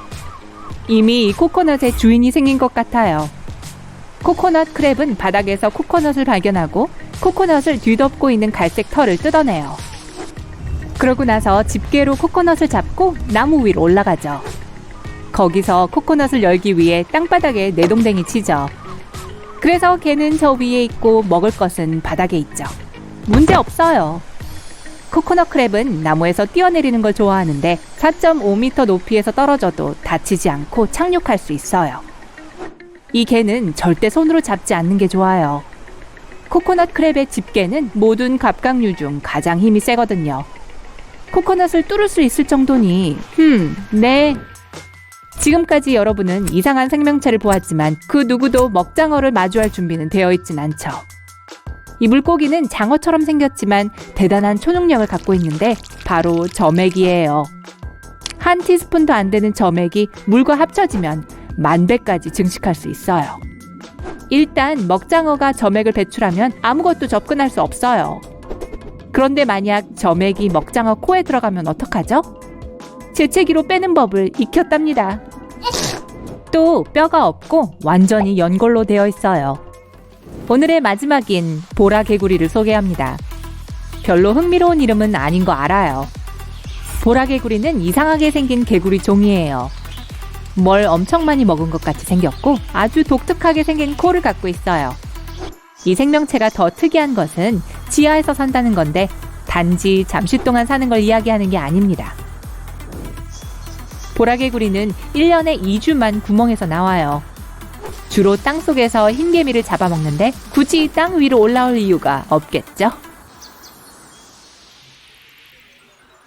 이미 이 코코넛의 주인이 생긴 것 같아요. 코코넛 크랩은 바닥에서 코코넛을 발견하고 코코넛을 뒤덮고 있는 갈색 털을 뜯어내요. 그러고 나서 집게로 코코넛을 잡고 나무 위로 올라가죠. 거기서 코코넛을 열기 위해 땅바닥에 내동댕이 치죠. 그래서 걔는 저 위에 있고 먹을 것은 바닥에 있죠. 문제 없어요. 코코넛 크랩은 나무에서 뛰어내리는 걸 좋아하는데 4.5m 높이에서 떨어져도 다치지 않고 착륙할 수 있어요. 이 개는 절대 손으로 잡지 않는 게 좋아요. 코코넛 크랩의 집게는 모든 갑각류 중 가장 힘이 세거든요. 코코넛을 뚫을 수 있을 정도니 네. 지금까지 여러분은 이상한 생명체를 보았지만 그 누구도 먹장어를 마주할 준비는 되어 있진 않죠. 이 물고기는 장어처럼 생겼지만 대단한 초능력을 갖고 있는데 바로 점액이에요. 한 티스푼도 안 되는 점액이 물과 합쳐지면 10,000배까지 증식할 수 있어요. 일단 먹장어가 점액을 배출하면 아무것도 접근할 수 없어요. 그런데 만약 점액이 먹장어 코에 들어가면 어떡하죠? 재채기로 빼는 법을 익혔답니다. 또 뼈가 없고 완전히 연골로 되어 있어요. 오늘의 마지막인 보라 개구리를 소개합니다. 별로 흥미로운 이름은 아닌 거 알아요. 보라 개구리는 이상하게 생긴 개구리 종이에요. 뭘 엄청 많이 먹은 것 같이 생겼고 아주 독특하게 생긴 코를 갖고 있어요. 이 생명체가 더 특이한 것은 지하에서 산다는 건데 단지 잠시 동안 사는 걸 이야기하는 게 아닙니다. 보라개구리는 1년에 2주만 구멍에서 나와요. 주로 땅속에서 흰개미를 잡아먹는데 굳이 땅 위로 올라올 이유가 없겠죠?